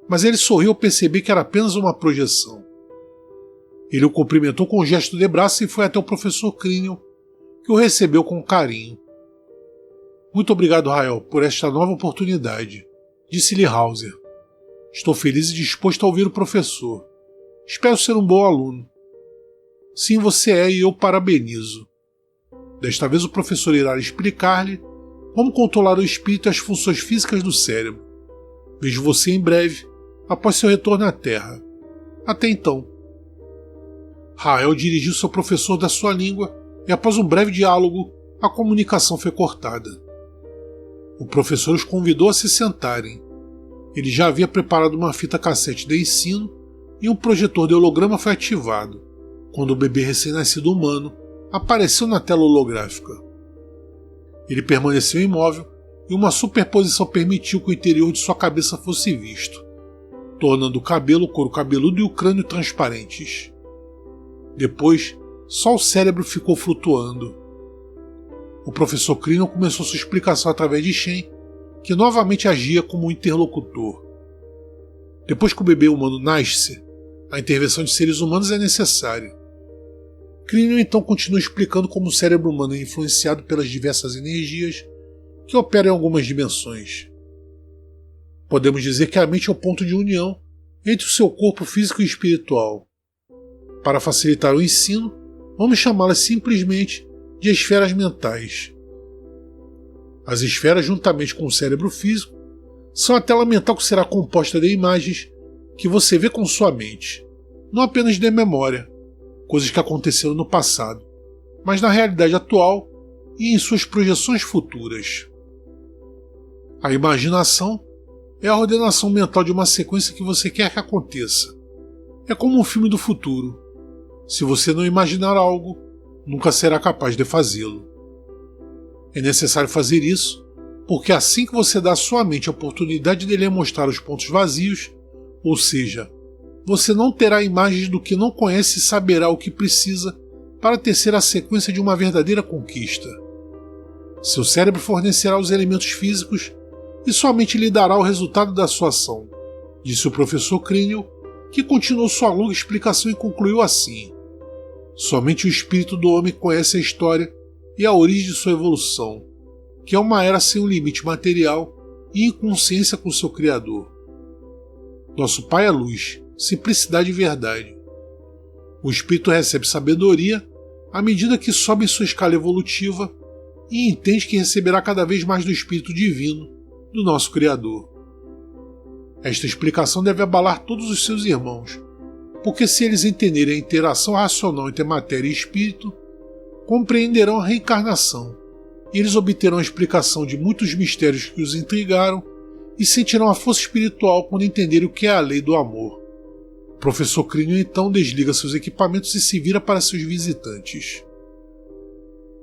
mas ele sorriu ao perceber que era apenas uma projeção. Ele o cumprimentou com um gesto de braço e foi até o professor Krillin, que o recebeu com carinho. Muito obrigado, Rael, por esta nova oportunidade, disse-lhe Hauser. Estou feliz e disposto a ouvir o professor. Espero ser um bom aluno. Sim, você é, e eu parabenizo. Desta vez o professor irá explicar-lhe como controlar o espírito e as funções físicas do cérebro. Vejo você em breve, após seu retorno à Terra. Até então. Rael dirigiu seu professor da sua língua e após um breve diálogo, a comunicação foi cortada. O professor os convidou a se sentarem. Ele já havia preparado uma fita cassete de ensino e um projetor de holograma foi ativado, quando o bebê recém-nascido humano apareceu na tela holográfica. Ele permaneceu imóvel e uma superposição permitiu que o interior de sua cabeça fosse visto, tornando o cabelo, o couro cabeludo e o crânio transparentes. Depois, só o cérebro ficou flutuando. O professor Krillin começou sua explicação através de Shen, que novamente agia como um interlocutor. Depois que o bebê humano nasce, a intervenção de seres humanos é necessária. Crínio então continua explicando como o cérebro humano é influenciado pelas diversas energias que operam em algumas dimensões. Podemos dizer que a mente é o ponto de união entre o seu corpo físico e espiritual. Para facilitar o ensino, vamos chamá-las simplesmente de esferas mentais. As esferas, juntamente com o cérebro físico, são a tela mental que será composta de imagens que você vê com sua mente, não apenas de memória, coisas que aconteceram no passado, mas na realidade atual e em suas projeções futuras. A imaginação é a ordenação mental de uma sequência que você quer que aconteça. É como um filme do futuro. Se você não imaginar algo, nunca será capaz de fazê-lo. É necessário fazer isso, porque assim que você dá à sua mente a oportunidade de lhe mostrar os pontos vazios, ou seja, você não terá imagens do que não conhece e saberá o que precisa para tecer a sequência de uma verdadeira conquista. Seu cérebro fornecerá os elementos físicos e somente lhe dará o resultado da sua ação, disse o professor Crínio, que continuou sua longa explicação e concluiu assim: somente o espírito do homem conhece a história e a origem de sua evolução, que é uma era sem um limite material e em consciência com seu Criador. Nosso Pai é luz, simplicidade e verdade. O espírito recebe sabedoria à medida que sobe em sua escala evolutiva e entende que receberá cada vez mais do Espírito Divino do nosso Criador. Esta explicação deve abalar todos os seus irmãos, porque se eles entenderem a interação racional entre matéria e espírito, compreenderão a reencarnação, e eles obterão a explicação de muitos mistérios que os intrigaram e sentirão a força espiritual quando entenderem o que é a lei do amor. O professor Crínio então desliga seus equipamentos e se vira para seus visitantes.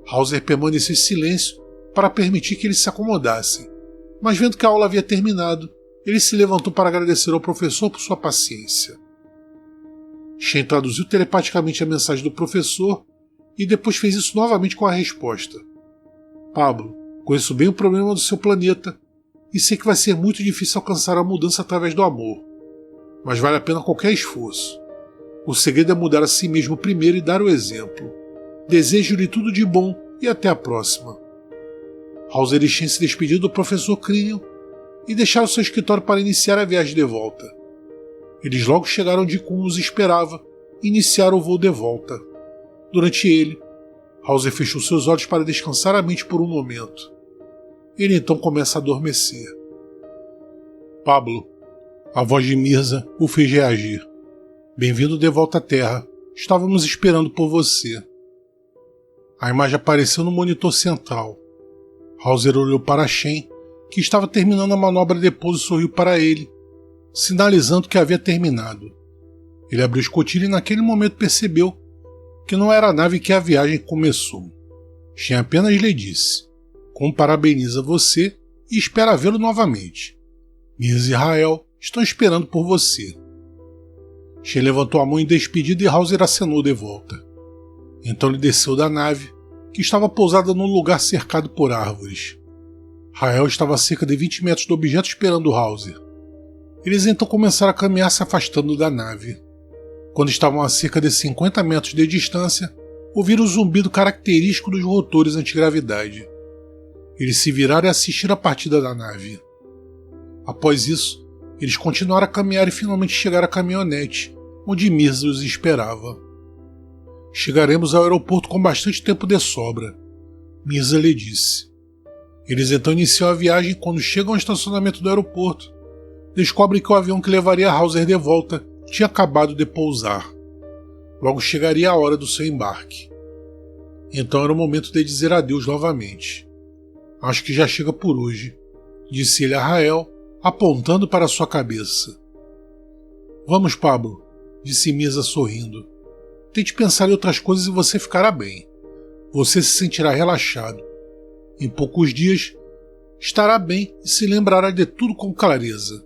Hauser permaneceu em silêncio para permitir que eles se acomodassem, mas vendo que a aula havia terminado, ele se levantou para agradecer ao professor por sua paciência. Shen traduziu telepaticamente a mensagem do professor e depois fez isso novamente com a resposta. Pablo, conheço bem o problema do seu planeta e sei que vai ser muito difícil alcançar a mudança através do amor, mas vale a pena qualquer esforço. O segredo é mudar a si mesmo primeiro e dar o exemplo. Desejo-lhe tudo de bom e até a próxima. Hauser e Shen se despediram do professor Crínio e deixaram seu escritório para iniciar a viagem de volta. Eles logo chegaram onde Kun os esperava e iniciaram o voo de volta. Durante ele, Hauser fechou seus olhos para descansar a mente por um momento. Ele então começa a adormecer. Pablo, a voz de Mirza o fez reagir. Bem-vindo de volta à Terra. Estávamos esperando por você. A imagem apareceu no monitor central. Hauser olhou para Shen, que estava terminando a manobra de pouso, e sorriu para ele, sinalizando que havia terminado. Ele abriu a escotilha e naquele momento percebeu que não era a nave que a viagem começou. Shen apenas lhe disse: Kun parabeniza você e espera vê-lo novamente. Mirza e Rael estão esperando por você. Shen levantou a mão em despedida e Hauser acenou de volta. Então ele desceu da nave, que estava pousada num lugar cercado por árvores. Rael estava a cerca de 20 metros do objeto esperando Hauser. Eles então começaram a caminhar se afastando da nave. Quando estavam a cerca de 50 metros de distância, ouviram o zumbido característico dos rotores antigravidade. Eles se viraram e assistiram a partida da nave. Após isso, eles continuaram a caminhar e finalmente chegaram à caminhonete, onde Mirza os esperava. Chegaremos ao aeroporto com bastante tempo de sobra, Mirza lhe disse. Eles então iniciam a viagem e quando chegam ao estacionamento do aeroporto, descobrem que o avião que levaria Hauser de volta tinha acabado de pousar. Logo chegaria a hora do seu embarque. Então era o momento de dizer adeus novamente. Acho que já chega por hoje, disse ele a Rael, apontando para sua cabeça. Vamos, Pablo, disse Mirza sorrindo. Tente pensar em outras coisas e você ficará bem. Você se sentirá relaxado. Em poucos dias, estará bem e se lembrará de tudo com clareza.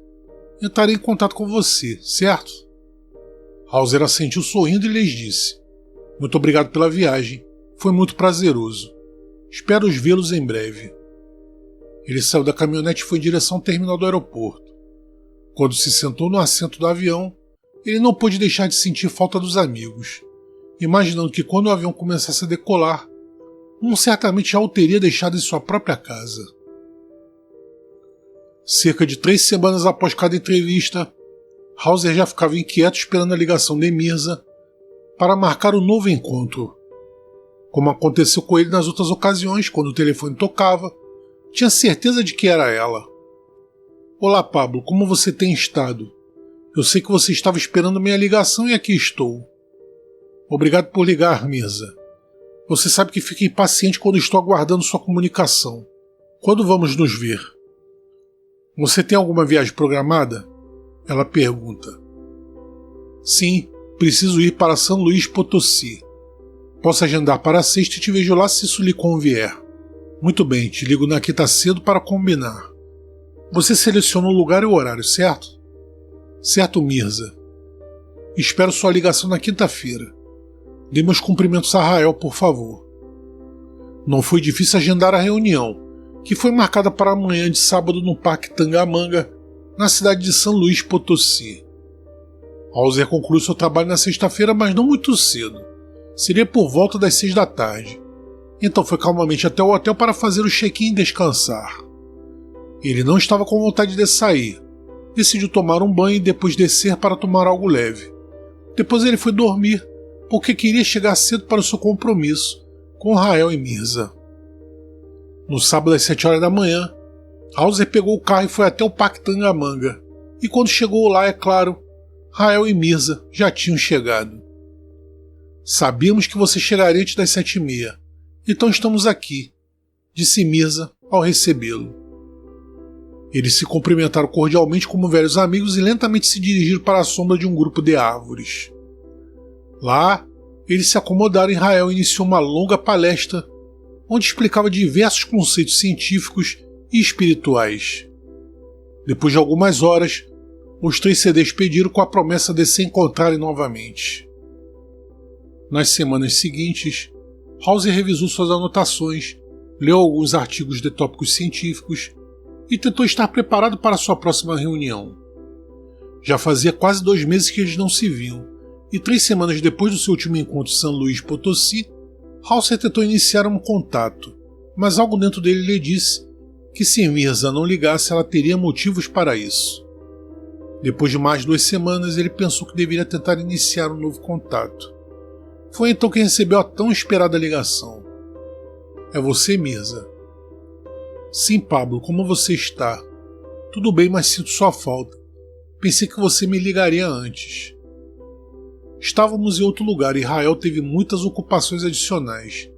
Entrarei em contato com você, certo? Hauser assentiu sorrindo e lhes disse: Muito obrigado pela viagem. Foi muito prazeroso. Espero vê-los em breve. Ele saiu da caminhonete e foi em direção ao terminal do aeroporto. Quando se sentou no assento do avião, ele não pôde deixar de sentir falta dos amigos. imaginando que quando o avião começasse a decolar, certamente já o teria deixado em sua própria casa. Cerca de 3 semanas após cada entrevista, Hauser já ficava inquieto esperando a ligação de Mirza para marcar um novo encontro. Como aconteceu com ele nas outras ocasiões, quando o telefone tocava, tinha certeza de que era ela. Olá, Pablo, como você tem estado? Eu sei que você estava esperando minha ligação e aqui estou. Obrigado por ligar, Mirza. Você sabe que fico impaciente quando estou aguardando sua comunicação. Quando vamos nos ver? Você tem alguma viagem programada? Ela pergunta. Sim, preciso ir para São Luís Potosí. Posso agendar para a sexta e te vejo lá se isso lhe convier. Muito bem, te ligo na quinta cedo para combinar. Você seleciona o lugar e o horário, certo? Certo, Mirza. Espero sua ligação na quinta-feira. Dê meus cumprimentos a Rael, por favor. Não foi difícil agendar a reunião, que foi marcada para amanhã de sábado no Parque Tangamanga, na cidade de São Luís Potosí. Hauser concluiu seu trabalho na sexta-feira, mas não muito cedo. Seria por volta das 6 da tarde. Então foi calmamente até o hotel para fazer o check-in e descansar. Ele não estava com vontade de sair. Decidiu tomar um banho e depois descer para tomar algo leve. Depois ele foi dormir, porque queria chegar cedo para o seu compromisso com Rael e Mirza. No sábado às 7 horas da manhã, Hauser pegou o carro e foi até o Parque Tangamanga. E quando chegou lá, é claro, Rael e Mirza já tinham chegado. Sabíamos que você chegaria antes das 7h30, então estamos aqui, disse Mirza ao recebê-lo. Eles se cumprimentaram cordialmente como velhos amigos e lentamente se dirigiram para a sombra de um grupo de árvores. Lá, eles se acomodaram e Rael iniciou uma longa palestra onde explicava diversos conceitos científicos e espirituais. Depois de algumas horas, os 3 se despediram com a promessa de se encontrarem novamente. Nas semanas seguintes, Hauser revisou suas anotações, leu alguns artigos de tópicos científicos e tentou estar preparado para sua próxima reunião. Já fazia quase 2 meses que eles não se viam, e 3 semanas depois do seu último encontro em São Luís Potosí, Hauser tentou iniciar um contato, mas algo dentro dele lhe disse que se Mirza não ligasse ela teria motivos para isso. Depois de mais 2 semanas, ele pensou que deveria tentar iniciar um novo contato. Foi então que recebeu a tão esperada ligação. É você, Mirza? Sim, Pablo, como você está? Tudo bem, mas sinto sua falta. Pensei que você me ligaria antes. Estávamos em outro lugar e Rael teve muitas ocupações adicionais.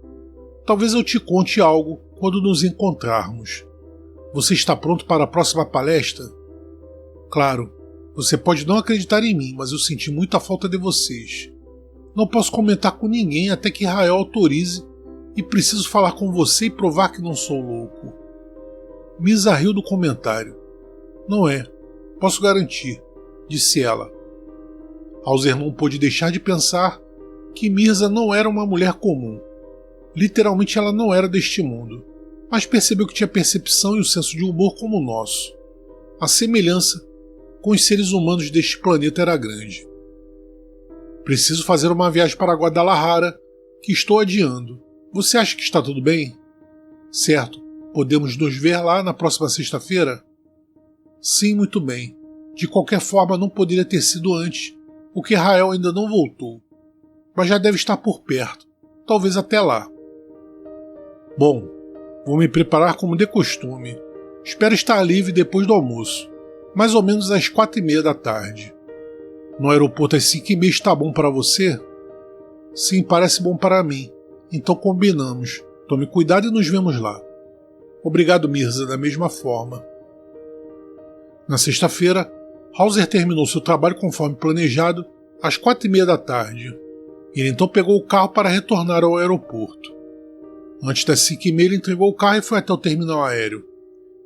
Talvez eu te conte algo quando nos encontrarmos. Você está pronto para a próxima palestra? Claro, você pode não acreditar em mim, mas eu senti muita falta de vocês. Não posso comentar com ninguém até que Rael autorize e preciso falar com você e provar que não sou louco. Mirza riu do comentário. Não é, posso garantir, disse ela. Hauser não pôde deixar de pensar que Mirza não era uma mulher comum. Literalmente ela não era deste mundo, mas percebeu que tinha percepção e o senso de humor como o nosso. A semelhança com os seres humanos deste planeta era grande. Preciso fazer uma viagem para Guadalajara, que estou adiando. Você acha que está tudo bem? Certo, podemos nos ver lá na próxima sexta-feira? Sim, muito bem. De qualquer forma, não poderia ter sido antes, porque Rael ainda não voltou. Mas já deve estar por perto, talvez até lá. Bom, vou me preparar como de costume. Espero estar livre depois do almoço, mais ou menos às 4h30 da tarde. No aeroporto às 5h30 está bom para você? Sim, parece bom para mim. Então combinamos. Tome cuidado e nos vemos lá. Obrigado, Mirza, da mesma forma. Na sexta-feira, Hauser terminou seu trabalho conforme planejado às 4h30 da tarde. Ele então pegou o carro para retornar ao aeroporto. Antes das 5h30 ele entregou o carro e foi até o terminal aéreo.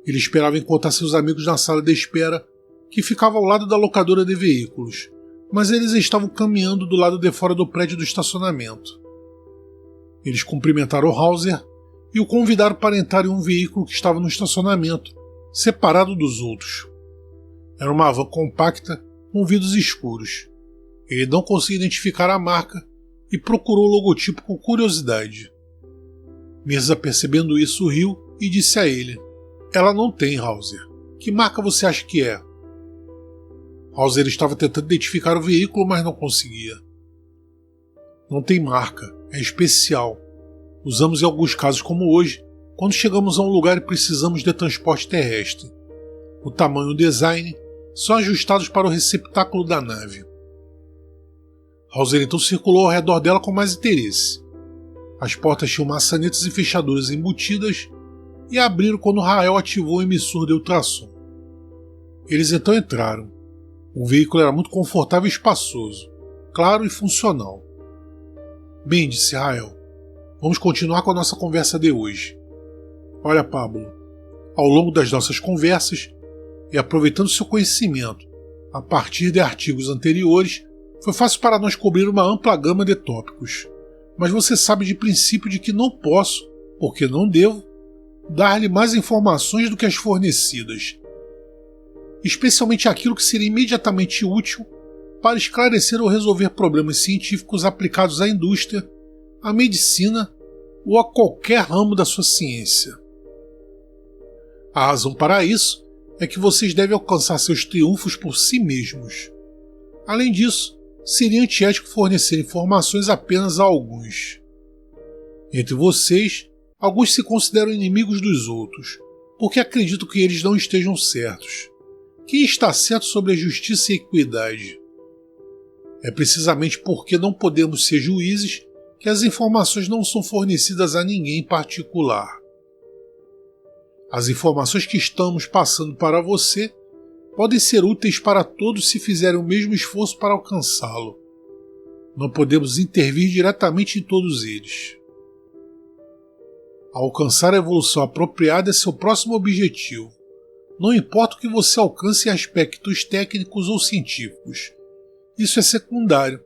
Ele esperava encontrar seus amigos na sala de espera, que ficava ao lado da locadora de veículos, mas eles estavam caminhando do lado de fora do prédio do estacionamento. Eles cumprimentaram Hauser e o convidaram para entrar em um veículo que estava no estacionamento, separado dos outros. Era uma van compacta com vidros escuros. Ele não conseguia identificar a marca e procurou o logotipo com curiosidade. Mirza, percebendo isso, riu e disse a ele: "Ela não tem, Hauser. Que marca você acha que é?" Hauser estava tentando identificar o veículo, mas não conseguia. "Não tem marca, é especial. Usamos em alguns casos como hoje, quando chegamos a um lugar e precisamos de transporte terrestre. O tamanho e o design são ajustados para o receptáculo da nave." Hauser então circulou ao redor dela com mais interesse. As portas tinham maçanetas e fechaduras embutidas e abriram quando Rael ativou o emissor de ultrassom. Eles então entraram. O veículo era muito confortável e espaçoso, claro e funcional. "Bem", disse Rael, "vamos continuar com a nossa conversa de hoje. Olha, Pablo, ao longo das nossas conversas e aproveitando seu conhecimento a partir de artigos anteriores, foi fácil para nós cobrir uma ampla gama de tópicos. Mas você sabe de princípio de que não posso, porque não devo, dar-lhe mais informações do que as fornecidas, especialmente aquilo que seria imediatamente útil para esclarecer ou resolver problemas científicos aplicados à indústria, à medicina ou a qualquer ramo da sua ciência. A razão para isso é que vocês devem alcançar seus triunfos por si mesmos. Além disso, seria antiético fornecer informações apenas a alguns. Entre vocês, alguns se consideram inimigos dos outros, porque acreditam que eles não estejam certos. Quem está certo sobre a justiça e a equidade? É precisamente porque não podemos ser juízes que as informações não são fornecidas a ninguém em particular. As informações que estamos passando para você podem ser úteis para todos se fizerem o mesmo esforço para alcançá-lo. Não podemos intervir diretamente em todos eles. Alcançar a evolução apropriada é seu próximo objetivo. Não importa o que você alcance em aspectos técnicos ou científicos. Isso é secundário,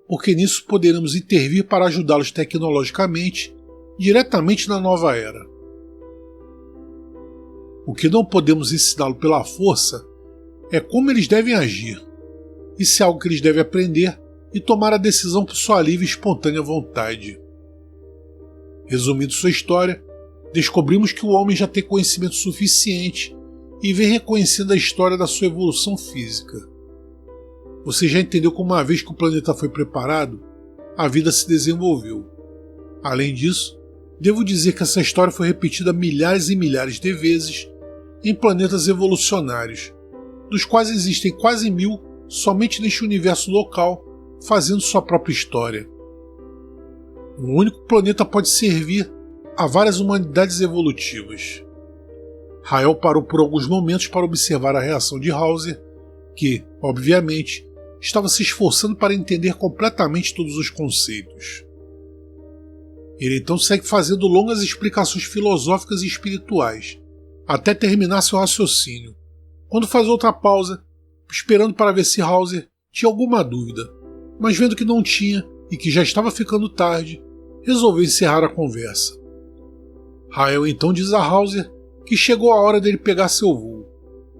porque nisso poderemos intervir para ajudá-los tecnologicamente, diretamente na nova era. O que não podemos ensiná-lo pela força é como eles devem agir. Isso é algo que eles devem aprender e tomar a decisão por sua livre e espontânea vontade. Resumindo sua história, descobrimos que o homem já tem conhecimento suficiente e vem reconhecendo a história da sua evolução física. Você já entendeu que uma vez que o planeta foi preparado, a vida se desenvolveu. Além disso, devo dizer que essa história foi repetida milhares e milhares de vezes em planetas evolucionários, dos quais existem quase 1000 somente neste universo local, fazendo sua própria história. Um único planeta pode servir a várias humanidades evolutivas. Rael parou por alguns momentos para observar a reação de Hauser, que, obviamente, estava se esforçando para entender completamente todos os conceitos. Ele então segue fazendo longas explicações filosóficas e espirituais, até terminar seu raciocínio, quando faz outra pausa, esperando para ver se Hauser tinha alguma dúvida, mas vendo que não tinha e que já estava ficando tarde, resolveu encerrar a conversa. Rael então diz a Hauser que chegou a hora dele pegar seu voo,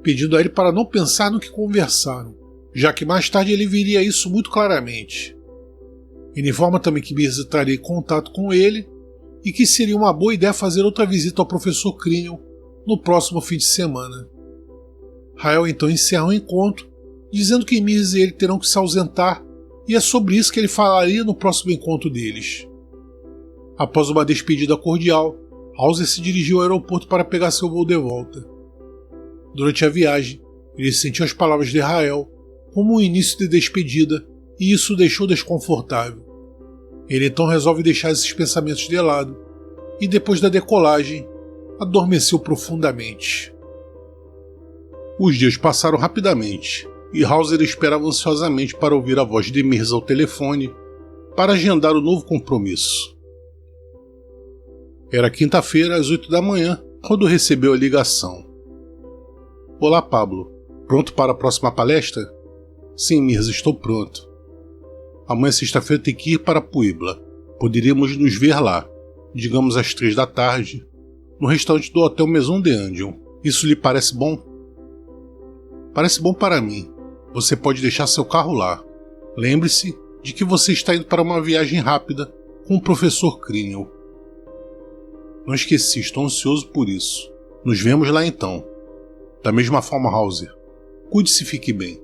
pedindo a ele para não pensar no que conversaram, já que mais tarde ele viria isso muito claramente. Ele informa também que Mirza traria contato com ele e que seria uma boa ideia fazer outra visita ao professor Crinion no próximo fim de semana. Rael então encerra o encontro, dizendo que Mirza e ele terão que se ausentar, e é sobre isso que ele falaria no próximo encontro deles. Após uma despedida cordial, Hauser se dirigiu ao aeroporto para pegar seu voo de volta. Durante a viagem, ele sentiu as palavras de Rael como um início de despedida, e isso o deixou desconfortável. Ele então resolve deixar esses pensamentos de lado, e depois da decolagem, adormeceu profundamente. Os dias passaram rapidamente, e Hauser esperava ansiosamente para ouvir a voz de Mirza ao telefone para agendar o novo compromisso. Era quinta-feira, às 8 da manhã, quando recebeu a ligação. Olá, Pablo. Pronto para a próxima palestra? Sim, Mirza, estou pronto. Amanhã, sexta-feira, tem que ir para Puebla. Poderíamos nos ver lá, digamos às 3 da tarde, no restaurante do Hotel Maison de Andion. Isso lhe parece bom? Parece bom para mim. Você pode deixar seu carro lá. Lembre-se, de que você está indo para uma viagem rápida com o professor Criniel. Não esqueci, estou ansioso por isso. Nos vemos lá então. Da mesma forma, Hauser. Cuide-se e fique bem.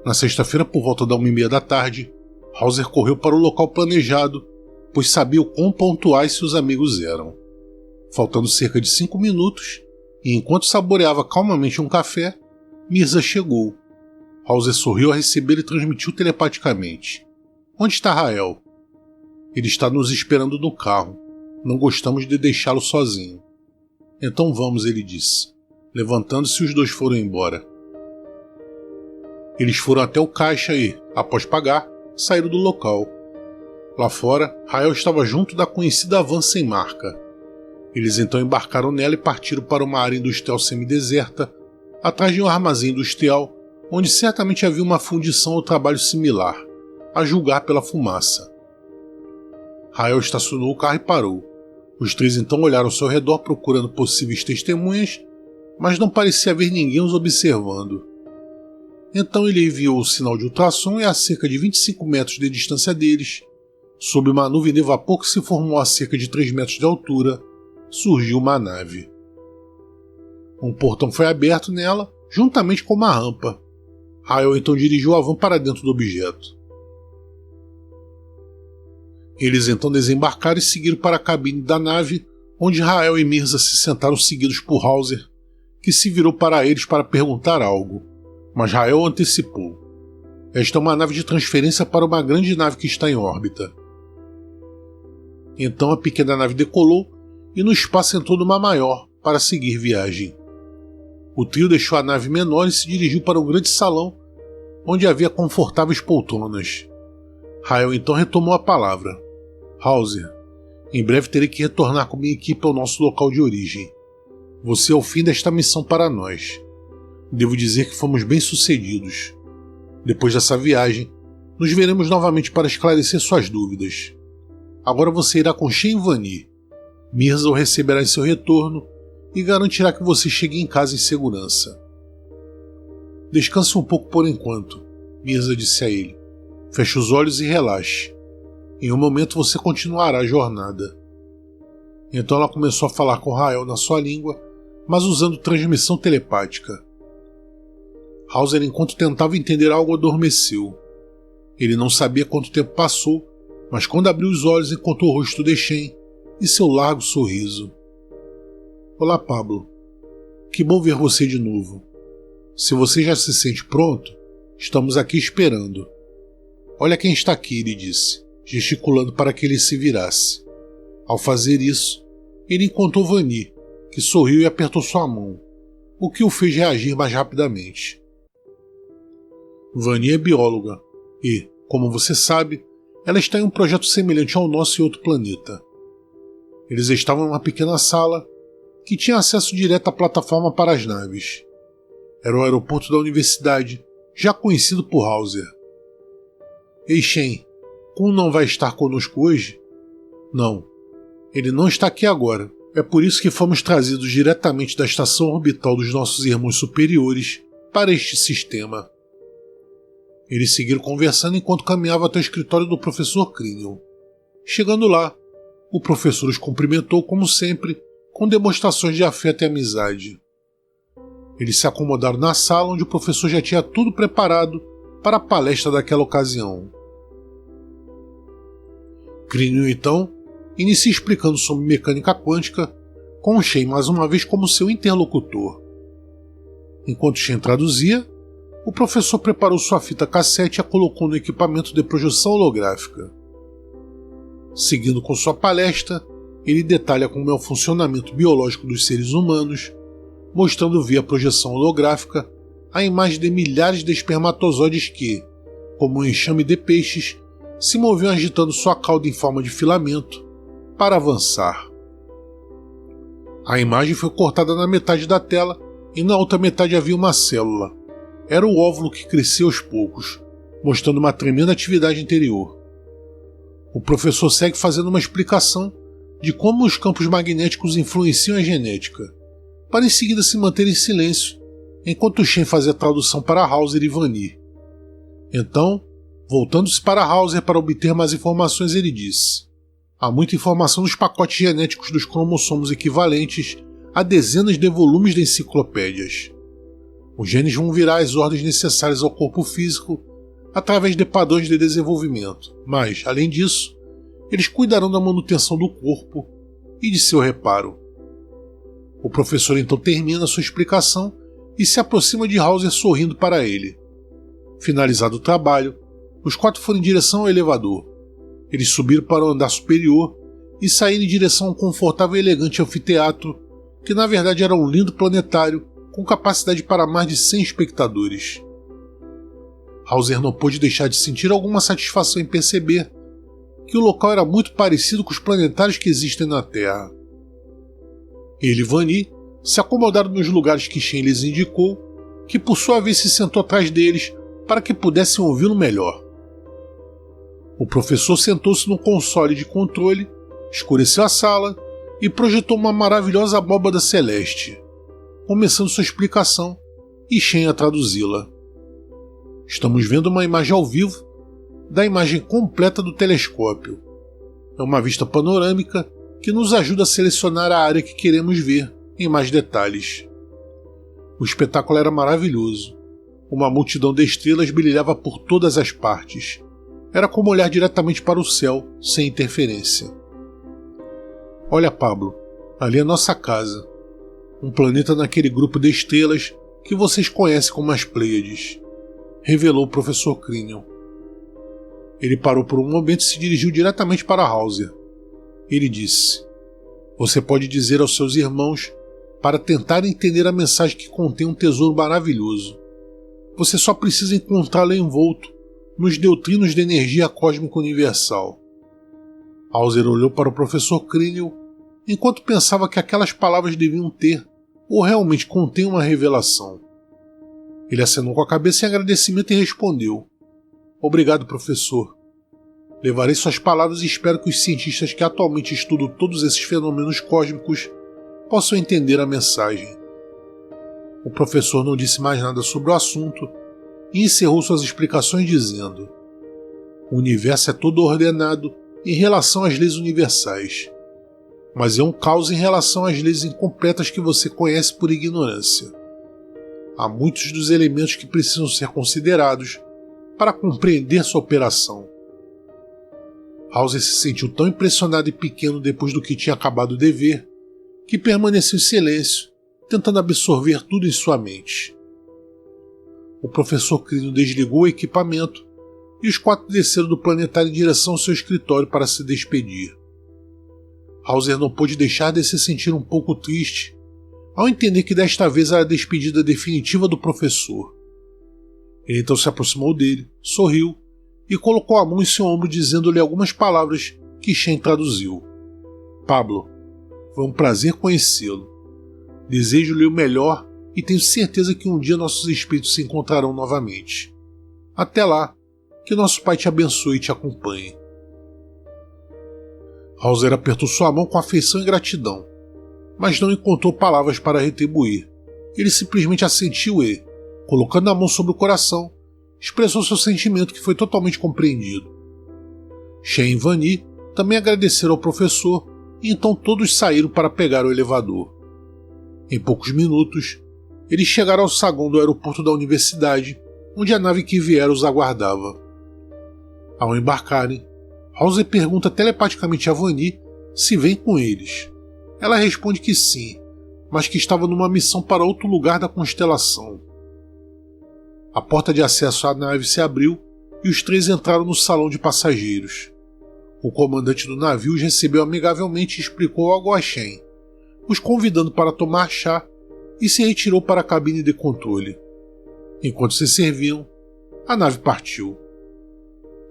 Na sexta-feira, por volta da 1h30 da tarde, Hauser correu para o local planejado, pois sabia o quão pontuais seus amigos eram. Faltando cerca de 5 minutos, e enquanto saboreava calmamente um café, Mirza chegou. Hauser sorriu ao receber e transmitiu telepaticamente. Onde está Rael? Ele está nos esperando no carro. Não gostamos de deixá-lo sozinho. Então vamos, ele disse. Levantando-se, os dois foram embora. Eles foram até o caixa e, após pagar, saíram do local. Lá fora, Rael estava junto da conhecida van sem marca. Eles então embarcaram nela e partiram para uma área industrial semideserta, atrás de um armazém industrial, onde certamente havia uma fundição ou trabalho similar, a julgar pela fumaça. Rael estacionou o carro e parou. Os três então olharam ao seu redor procurando possíveis testemunhas, mas não parecia haver ninguém os observando. Então ele enviou o sinal de ultrassom e a cerca de 25 metros de distância deles, sob uma nuvem de vapor que se formou a cerca de 3 metros de altura, surgiu uma nave. Um portão foi aberto nela, juntamente com uma rampa. Rael então dirigiu a van para dentro do objeto. Eles então desembarcaram e seguiram para a cabine da nave, onde Rael e Mirza se sentaram seguidos por Hauser, que se virou para eles para perguntar algo, mas Rael antecipou. Esta é uma nave de transferência para uma grande nave que está em órbita. Então a pequena nave decolou e no espaço entrou numa maior para seguir viagem. O trio deixou a nave menor e se dirigiu para um grande salão, onde havia confortáveis poltronas. Rael então retomou a palavra. Hauser, em breve terei que retornar com minha equipe ao nosso local de origem. Você é o fim desta missão para nós. Devo dizer que fomos bem-sucedidos. Depois dessa viagem, nos veremos novamente para esclarecer suas dúvidas. Agora você irá com Shen e Vanni. Mirza o receberá em seu retorno e garantirá que você chegue em casa em segurança. Descanse um pouco por enquanto, Mirza disse a ele. Feche os olhos e relaxe. Em um momento você continuará a jornada. Então ela começou a falar com Rael na sua língua, mas usando transmissão telepática. Hauser, enquanto tentava entender algo, adormeceu. Ele não sabia quanto tempo passou, mas quando abriu os olhos encontrou o rosto de Shen e seu largo sorriso. Olá, Pablo. Que bom ver você de novo. Se você já se sente pronto, estamos aqui esperando. Olha quem está aqui, ele disse, gesticulando para que ele se virasse. Ao fazer isso, ele encontrou Vanni, que sorriu e apertou sua mão, o que o fez reagir mais rapidamente. Vanni é bióloga e, como você sabe, ela está em um projeto semelhante ao nosso em outro planeta. Eles estavam em uma pequena sala que tinha acesso direto à plataforma para as naves. Era o aeroporto da universidade, já conhecido por Hauser. Ei, Shen, como não vai estar conosco hoje? Não, ele não está aqui agora. É por isso que fomos trazidos diretamente da estação orbital dos nossos irmãos superiores para este sistema. Eles seguiram conversando enquanto caminhavam até o escritório do professor Criniel. Chegando lá, o professor os cumprimentou como sempre, com demonstrações de afeto e amizade. Eles se acomodaram na sala onde o professor já tinha tudo preparado para a palestra daquela ocasião. Criniel, então, inicia explicando sobre mecânica quântica, com Shen mais uma vez como seu interlocutor. Enquanto Shen traduzia, o professor preparou sua fita cassete e a colocou no equipamento de projeção holográfica. Seguindo com sua palestra, ele detalha como é o funcionamento biológico dos seres humanos, mostrando via projeção holográfica a imagem de milhares de espermatozoides que, como um enxame de peixes, se moviam agitando sua cauda em forma de filamento para avançar. A imagem foi cortada na metade da tela e na outra metade havia uma célula. Era o óvulo que crescia aos poucos, mostrando uma tremenda atividade interior. O professor segue fazendo uma explicação de como os campos magnéticos influenciam a genética, para em seguida se manter em silêncio, enquanto Shen fazia a tradução para Hauser e Vanni. Então, Voltando-se para Hauser para obter mais informações, ele disse: há muita informação nos pacotes genéticos dos cromossomos equivalentes a dezenas de volumes de enciclopédias. Os genes vão virar as ordens necessárias ao corpo físico através de padrões de desenvolvimento, mas, além disso, eles cuidarão da manutenção do corpo e de seu reparo. O professor então termina sua explicação e se aproxima de Hauser sorrindo para ele. Finalizado o trabalho, os 4 foram em direção ao elevador. Eles subiram para o andar superior e saíram em direção a um confortável e elegante anfiteatro, que na verdade era um lindo planetário com capacidade para mais de 100 espectadores. Hauser não pôde deixar de sentir alguma satisfação em perceber que o local era muito parecido com os planetários que existem na Terra. Ele e Vanni se acomodaram nos lugares que Shen lhes indicou, que por sua vez se sentou atrás deles para que pudessem ouvi-lo melhor. O professor sentou-se no console de controle, escureceu a sala e projetou uma maravilhosa abóbada celeste, começando sua explicação e Shen a traduzi-la. Estamos vendo uma imagem ao vivo da imagem completa do telescópio. É uma vista panorâmica que nos ajuda a selecionar a área que queremos ver em mais detalhes. O espetáculo era maravilhoso. Uma multidão de estrelas brilhava por todas as partes. Era como olhar diretamente para o céu, sem interferência. Olha, Pablo, ali é nossa casa. Um planeta naquele grupo de estrelas que vocês conhecem como as Pleiades, revelou o professor Crinion. Ele parou por um momento e se dirigiu diretamente para Hauser. Ele disse: você pode dizer aos seus irmãos para tentar entender a mensagem que contém um tesouro maravilhoso. Você só precisa encontrá-lo envolto nos neutrinos de energia cósmica universal. Hauser olhou para o professor Crinion enquanto pensava que aquelas palavras deviam ter ou realmente contêm uma revelação. Ele acenou com a cabeça em agradecimento e respondeu: obrigado, professor. Levarei suas palavras e espero que os cientistas que atualmente estudam todos esses fenômenos cósmicos possam entender a mensagem. O professor não disse mais nada sobre o assunto e encerrou suas explicações dizendo: o universo é todo ordenado em relação às leis universais, mas é um caos em relação às leis incompletas que você conhece por ignorância. Há muitos dos elementos que precisam ser considerados para compreender sua operação. Hauser se sentiu tão impressionado e pequeno depois do que tinha acabado de ver, que permaneceu em silêncio, tentando absorver tudo em sua mente. O professor Crinion desligou o equipamento e os 4 desceram do planetário em direção ao seu escritório para se despedir. Hauser não pôde deixar de se sentir um pouco triste ao entender que desta vez era a despedida definitiva do professor. Ele então se aproximou dele, sorriu e colocou a mão em seu ombro dizendo-lhe algumas palavras que Shen traduziu. Pablo, foi um prazer conhecê-lo. Desejo-lhe o melhor e tenho certeza que um dia nossos espíritos se encontrarão novamente. Até lá, que nosso Pai te abençoe e te acompanhe. Hauser apertou sua mão com afeição e gratidão, mas não encontrou palavras para retribuir. Ele simplesmente assentiu e, colocando a mão sobre o coração, expressou seu sentimento que foi totalmente compreendido. Shen e Vanni também agradeceram ao professor e então todos saíram para pegar o elevador. Em poucos minutos, eles chegaram ao saguão do aeroporto da universidade, onde a nave que viera os aguardava. Ao embarcarem, Hauser pergunta telepaticamente a Vanni se vem com eles. Ela responde que sim, mas que estava numa missão para outro lugar da constelação. A porta de acesso à nave se abriu e os 3 entraram no salão de passageiros. O comandante do navio os recebeu amigavelmente e explicou algo a Shen, os convidando para tomar chá, e se retirou para a cabine de controle. Enquanto se serviam, a nave partiu.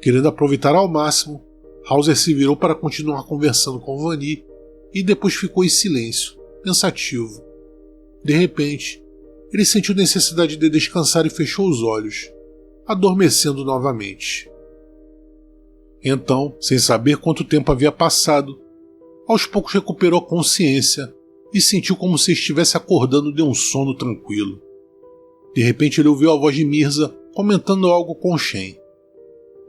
Querendo aproveitar ao máximo, Hauser se virou para continuar conversando com Vanni e depois ficou em silêncio, pensativo. De repente, ele sentiu necessidade de descansar e fechou os olhos, adormecendo novamente. Então, sem saber quanto tempo havia passado, aos poucos recuperou a consciência e sentiu como se estivesse acordando de um sono tranquilo. De repente ele ouviu a voz de Mirza comentando algo com Shen.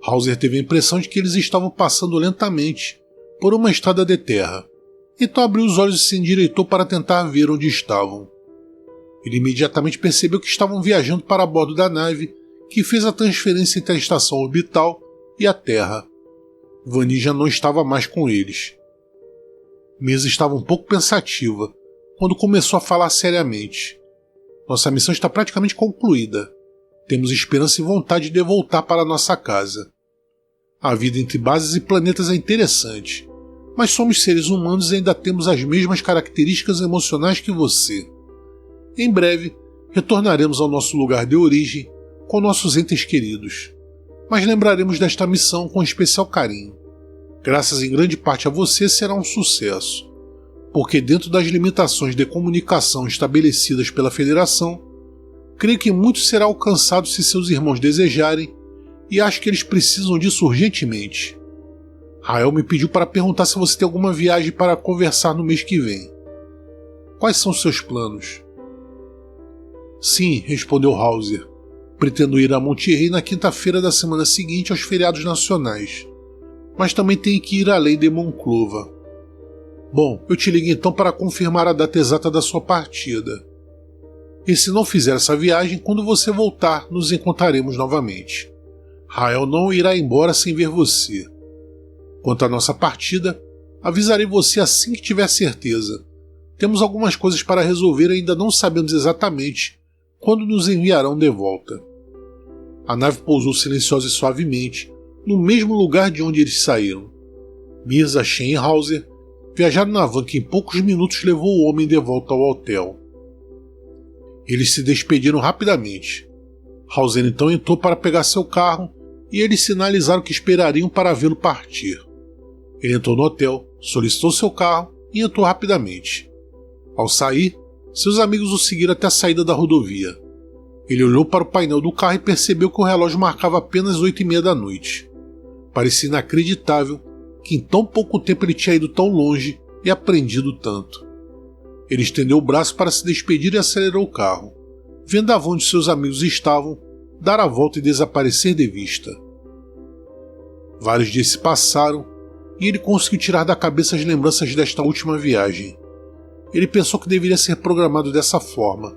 Hauser teve a impressão de que eles estavam passando lentamente por uma estrada de terra, então abriu os olhos e se endireitou para tentar ver onde estavam. Ele imediatamente percebeu que estavam viajando para bordo da nave que fez a transferência entre a estação orbital e a Terra. Vanille já não estava mais com eles. Misa estava um pouco pensativa quando começou a falar seriamente. Nossa missão está praticamente concluída. Temos esperança e vontade de voltar para nossa casa. A vida entre bases e planetas é interessante, mas somos seres humanos e ainda temos as mesmas características emocionais que você. Em breve, retornaremos ao nosso lugar de origem com nossos entes queridos, mas lembraremos desta missão com especial carinho. Graças em grande parte a você será um sucesso, porque dentro das limitações de comunicação estabelecidas pela Federação, creio que muito será alcançado se seus irmãos desejarem e acho que eles precisam disso urgentemente. Rael me pediu para perguntar se você tem alguma viagem para conversar no mês que vem. Quais são seus planos? Sim, respondeu Hauser. Pretendo ir a Monterrey na quinta-feira da semana seguinte aos feriados nacionais, mas também tenho que ir além de Monclova. Bom, eu te ligo então para confirmar a data exata da sua partida. E se não fizer essa viagem, quando você voltar, nos encontraremos novamente. Rael não irá embora sem ver você. Quanto à nossa partida, avisarei você assim que tiver certeza. Temos algumas coisas para resolver e ainda não sabemos exatamente quando nos enviarão de volta. A nave pousou silenciosa e suavemente, no mesmo lugar de onde eles saíram. Mirza, Shen e Hauser viajaram na van que em poucos minutos levou o homem de volta ao hotel. Eles se despediram rapidamente. Hauser então entrou para pegar seu carro e eles sinalizaram que esperariam para vê-lo partir. Ele entrou no hotel, solicitou seu carro e entrou rapidamente. Ao sair, seus amigos o seguiram até a saída da rodovia. Ele olhou para o painel do carro e percebeu que o relógio marcava apenas 8h30 da noite. Parecia inacreditável que em tão pouco tempo ele tinha ido tão longe e aprendido tanto. Ele estendeu o braço para se despedir e acelerou o carro, vendo a van onde seus amigos estavam, dar a volta e desaparecer de vista. Vários dias se passaram e ele conseguiu tirar da cabeça as lembranças desta última viagem. Ele pensou que deveria ser programado dessa forma,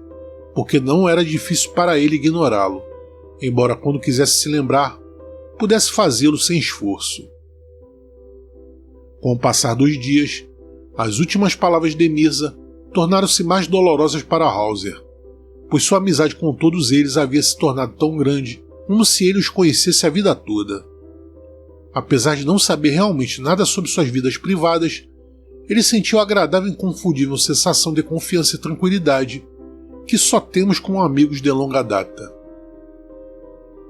porque não era difícil para ele ignorá-lo, embora quando quisesse se lembrar, pudesse fazê-lo sem esforço. Com o passar dos dias, as últimas palavras de Mirza tornaram-se mais dolorosas para Hauser, pois sua amizade com todos eles havia se tornado tão grande como se ele os conhecesse a vida toda. Apesar de não saber realmente nada sobre suas vidas privadas, ele sentiu a agradável e inconfundível sensação de confiança e tranquilidade que só temos com amigos de longa data.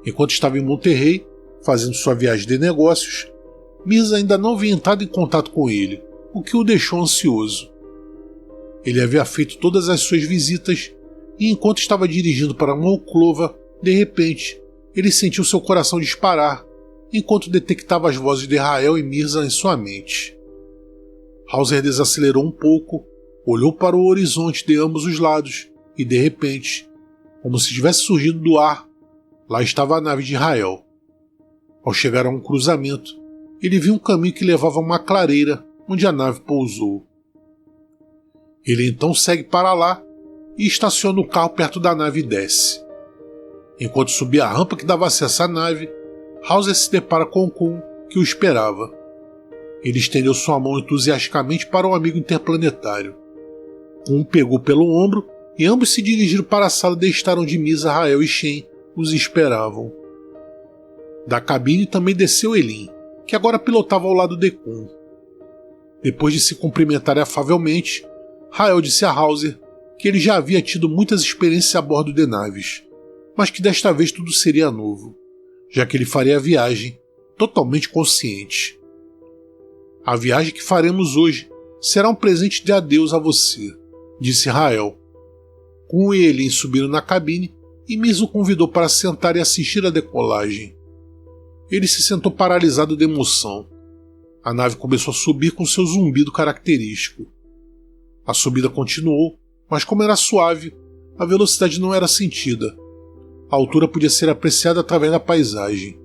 Enquanto estava em Monterrey, fazendo sua viagem de negócios, Mirza ainda não havia entrado em contato com ele, o que o deixou ansioso. Ele havia feito todas as suas visitas e enquanto estava dirigindo para Monclova, de repente, ele sentiu seu coração disparar enquanto detectava as vozes de Rael e Mirza em sua mente. Hauser desacelerou um pouco, olhou para o horizonte de ambos os lados e, de repente, como se tivesse surgido do ar, lá estava a nave de Rael. Ao chegar a um cruzamento, ele viu um caminho que levava a uma clareira onde a nave pousou. Ele então segue para lá e estaciona o carro perto da nave e desce. Enquanto subia a rampa que dava acesso à nave, Hauser se depara com Kun, que o esperava. Ele estendeu sua mão entusiasticamente para o amigo interplanetário. Kun pegou pelo ombro e ambos se dirigiram para a sala de estar onde Mirza, Rael e Shen os esperavam. Da cabine também desceu Elin, que agora pilotava ao lado de Kun. Depois de se cumprimentar afavelmente, Rael disse a Hauser que ele já havia tido muitas experiências a bordo de naves, mas que desta vez tudo seria novo, já que ele faria a viagem totalmente consciente. A viagem que faremos hoje será um presente de adeus a você, disse Rael. Kun e Elin subiram na cabine e Mirza o convidou para sentar e assistir a decolagem. Ele se sentou paralisado de emoção. A nave começou a subir com seu zumbido característico. A subida continuou, mas como era suave, a velocidade não era sentida. A altura podia ser apreciada através da paisagem.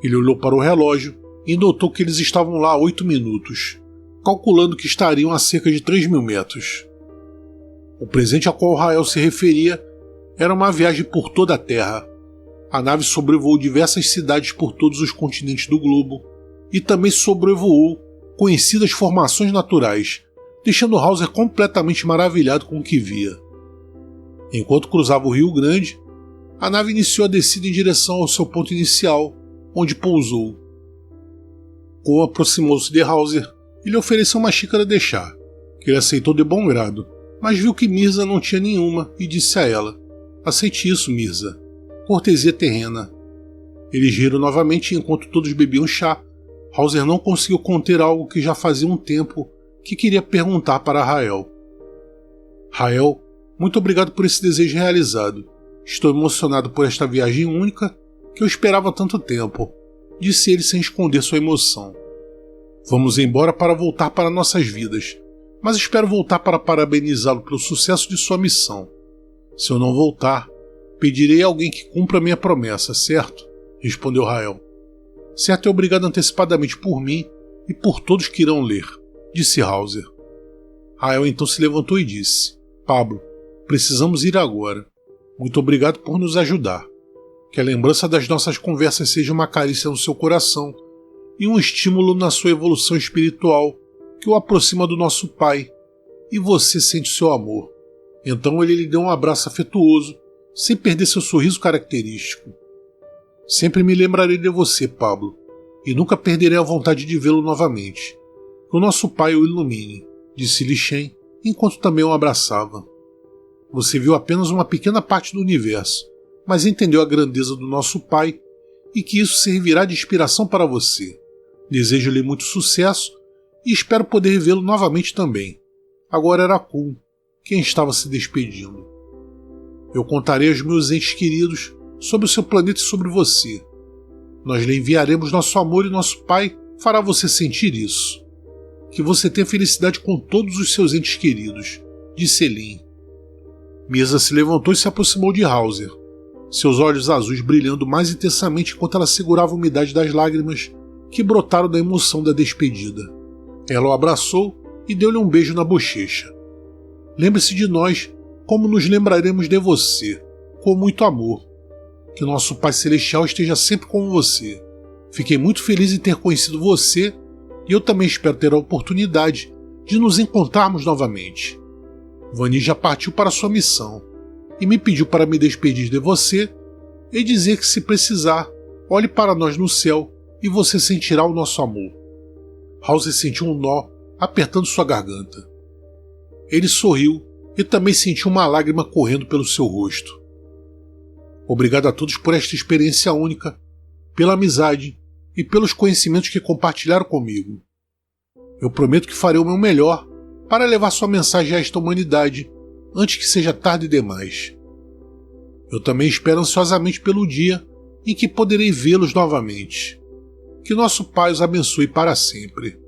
Ele olhou para o relógio e notou que eles estavam lá há 8 minutos, calculando que estariam a cerca de 3.000 metros. O presente a qual Rael se referia era uma viagem por toda a Terra. A nave sobrevoou diversas cidades por todos os continentes do globo e também sobrevoou conhecidas formações naturais, deixando Hauser completamente maravilhado com o que via. Enquanto cruzava o Rio Grande, a nave iniciou a descida em direção ao seu ponto inicial, onde pousou. Cole aproximou-se de Hauser e lhe ofereceu uma xícara de chá, que ele aceitou de bom grado, mas viu que Mirza não tinha nenhuma e disse a ela: "Aceite isso, Mirza. Cortesia terrena." Eles riram novamente e enquanto todos bebiam chá, Hauser não conseguiu conter algo que já fazia um tempo que queria perguntar para Rael. "Rael, muito obrigado por esse desejo realizado. Estou emocionado por esta viagem única que eu esperava há tanto tempo", disse ele sem esconder sua emoção. "Vamos embora para voltar para nossas vidas, mas espero voltar para parabenizá-lo pelo sucesso de sua missão. Se eu não voltar, pedirei a alguém que cumpra minha promessa, certo?", respondeu Rael. "Certo, é obrigado antecipadamente por mim e por todos que irão ler", disse Hauser. Rael então se levantou e disse: "Pablo, precisamos ir agora. Muito obrigado por nos ajudar. Que a lembrança das nossas conversas seja uma carícia no seu coração e um estímulo na sua evolução espiritual que o aproxima do nosso Pai, e você sente o seu amor." Então ele lhe deu um abraço afetuoso, sem perder seu sorriso característico. "Sempre me lembrarei de você, Pablo, e nunca perderei a vontade de vê-lo novamente. Que o nosso Pai o ilumine", disse Li Shen, enquanto também o abraçava. "Você viu apenas uma pequena parte do universo, mas entendeu a grandeza do nosso Pai e que isso servirá de inspiração para você. Desejo-lhe muito sucesso e espero poder vê-lo novamente também." Agora era Kun quem estava se despedindo. "Eu contarei aos meus entes queridos sobre o seu planeta e sobre você. Nós lhe enviaremos nosso amor e nosso Pai fará você sentir isso. Que você tenha felicidade com todos os seus entes queridos", disse Elin. Mirza se levantou e se aproximou de Hauser, seus olhos azuis brilhando mais intensamente enquanto ela segurava a umidade das lágrimas que brotaram da emoção da despedida. Ela o abraçou e deu-lhe um beijo na bochecha. "Lembre-se de nós como nos lembraremos de você, com muito amor. Que nosso Pai Celestial esteja sempre com você. Fiquei muito feliz em ter conhecido você e eu também espero ter a oportunidade de nos encontrarmos novamente. Vani já partiu para sua missão e me pediu para me despedir de você e dizer que, se precisar, olhe para nós no céu e você sentirá o nosso amor." Hauser sentiu um nó apertando sua garganta. Ele sorriu e também sentiu uma lágrima correndo pelo seu rosto. "Obrigado a todos por esta experiência única, pela amizade e pelos conhecimentos que compartilharam comigo. Eu prometo que farei o meu melhor para levar sua mensagem a esta humanidade antes que seja tarde demais. Eu também espero ansiosamente pelo dia em que poderei vê-los novamente. Que nosso Pai os abençoe para sempre."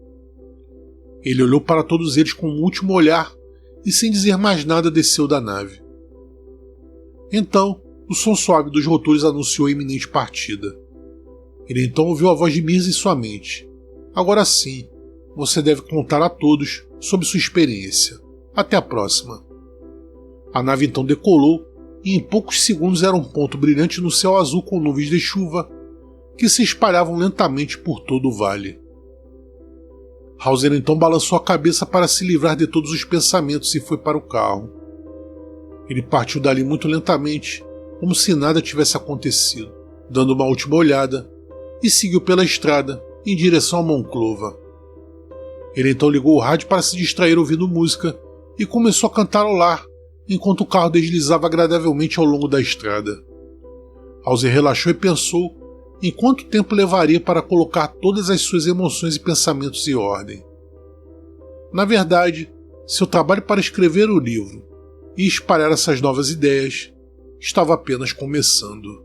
Ele olhou para todos eles com um último olhar e, sem dizer mais nada, desceu da nave. Então, o som suave dos rotores anunciou a iminente partida. Ele então ouviu a voz de Mirza em sua mente. "Agora sim, você deve contar a todos sobre sua experiência. Até a próxima." A nave então decolou e em poucos segundos era um ponto brilhante no céu azul com nuvens de chuva que se espalhavam lentamente por todo o vale. Hauser então balançou a cabeça para se livrar de todos os pensamentos e foi para o carro. Ele partiu dali muito lentamente, como se nada tivesse acontecido, dando uma última olhada, e seguiu pela estrada em direção a Monclova. Ele então ligou o rádio para se distrair ouvindo música e começou a cantarolar enquanto o carro deslizava agradavelmente ao longo da estrada. Hauser relaxou e pensou em quanto tempo levaria para colocar todas as suas emoções e pensamentos em ordem. Na verdade, seu trabalho para escrever o livro e espalhar essas novas ideias estava apenas começando.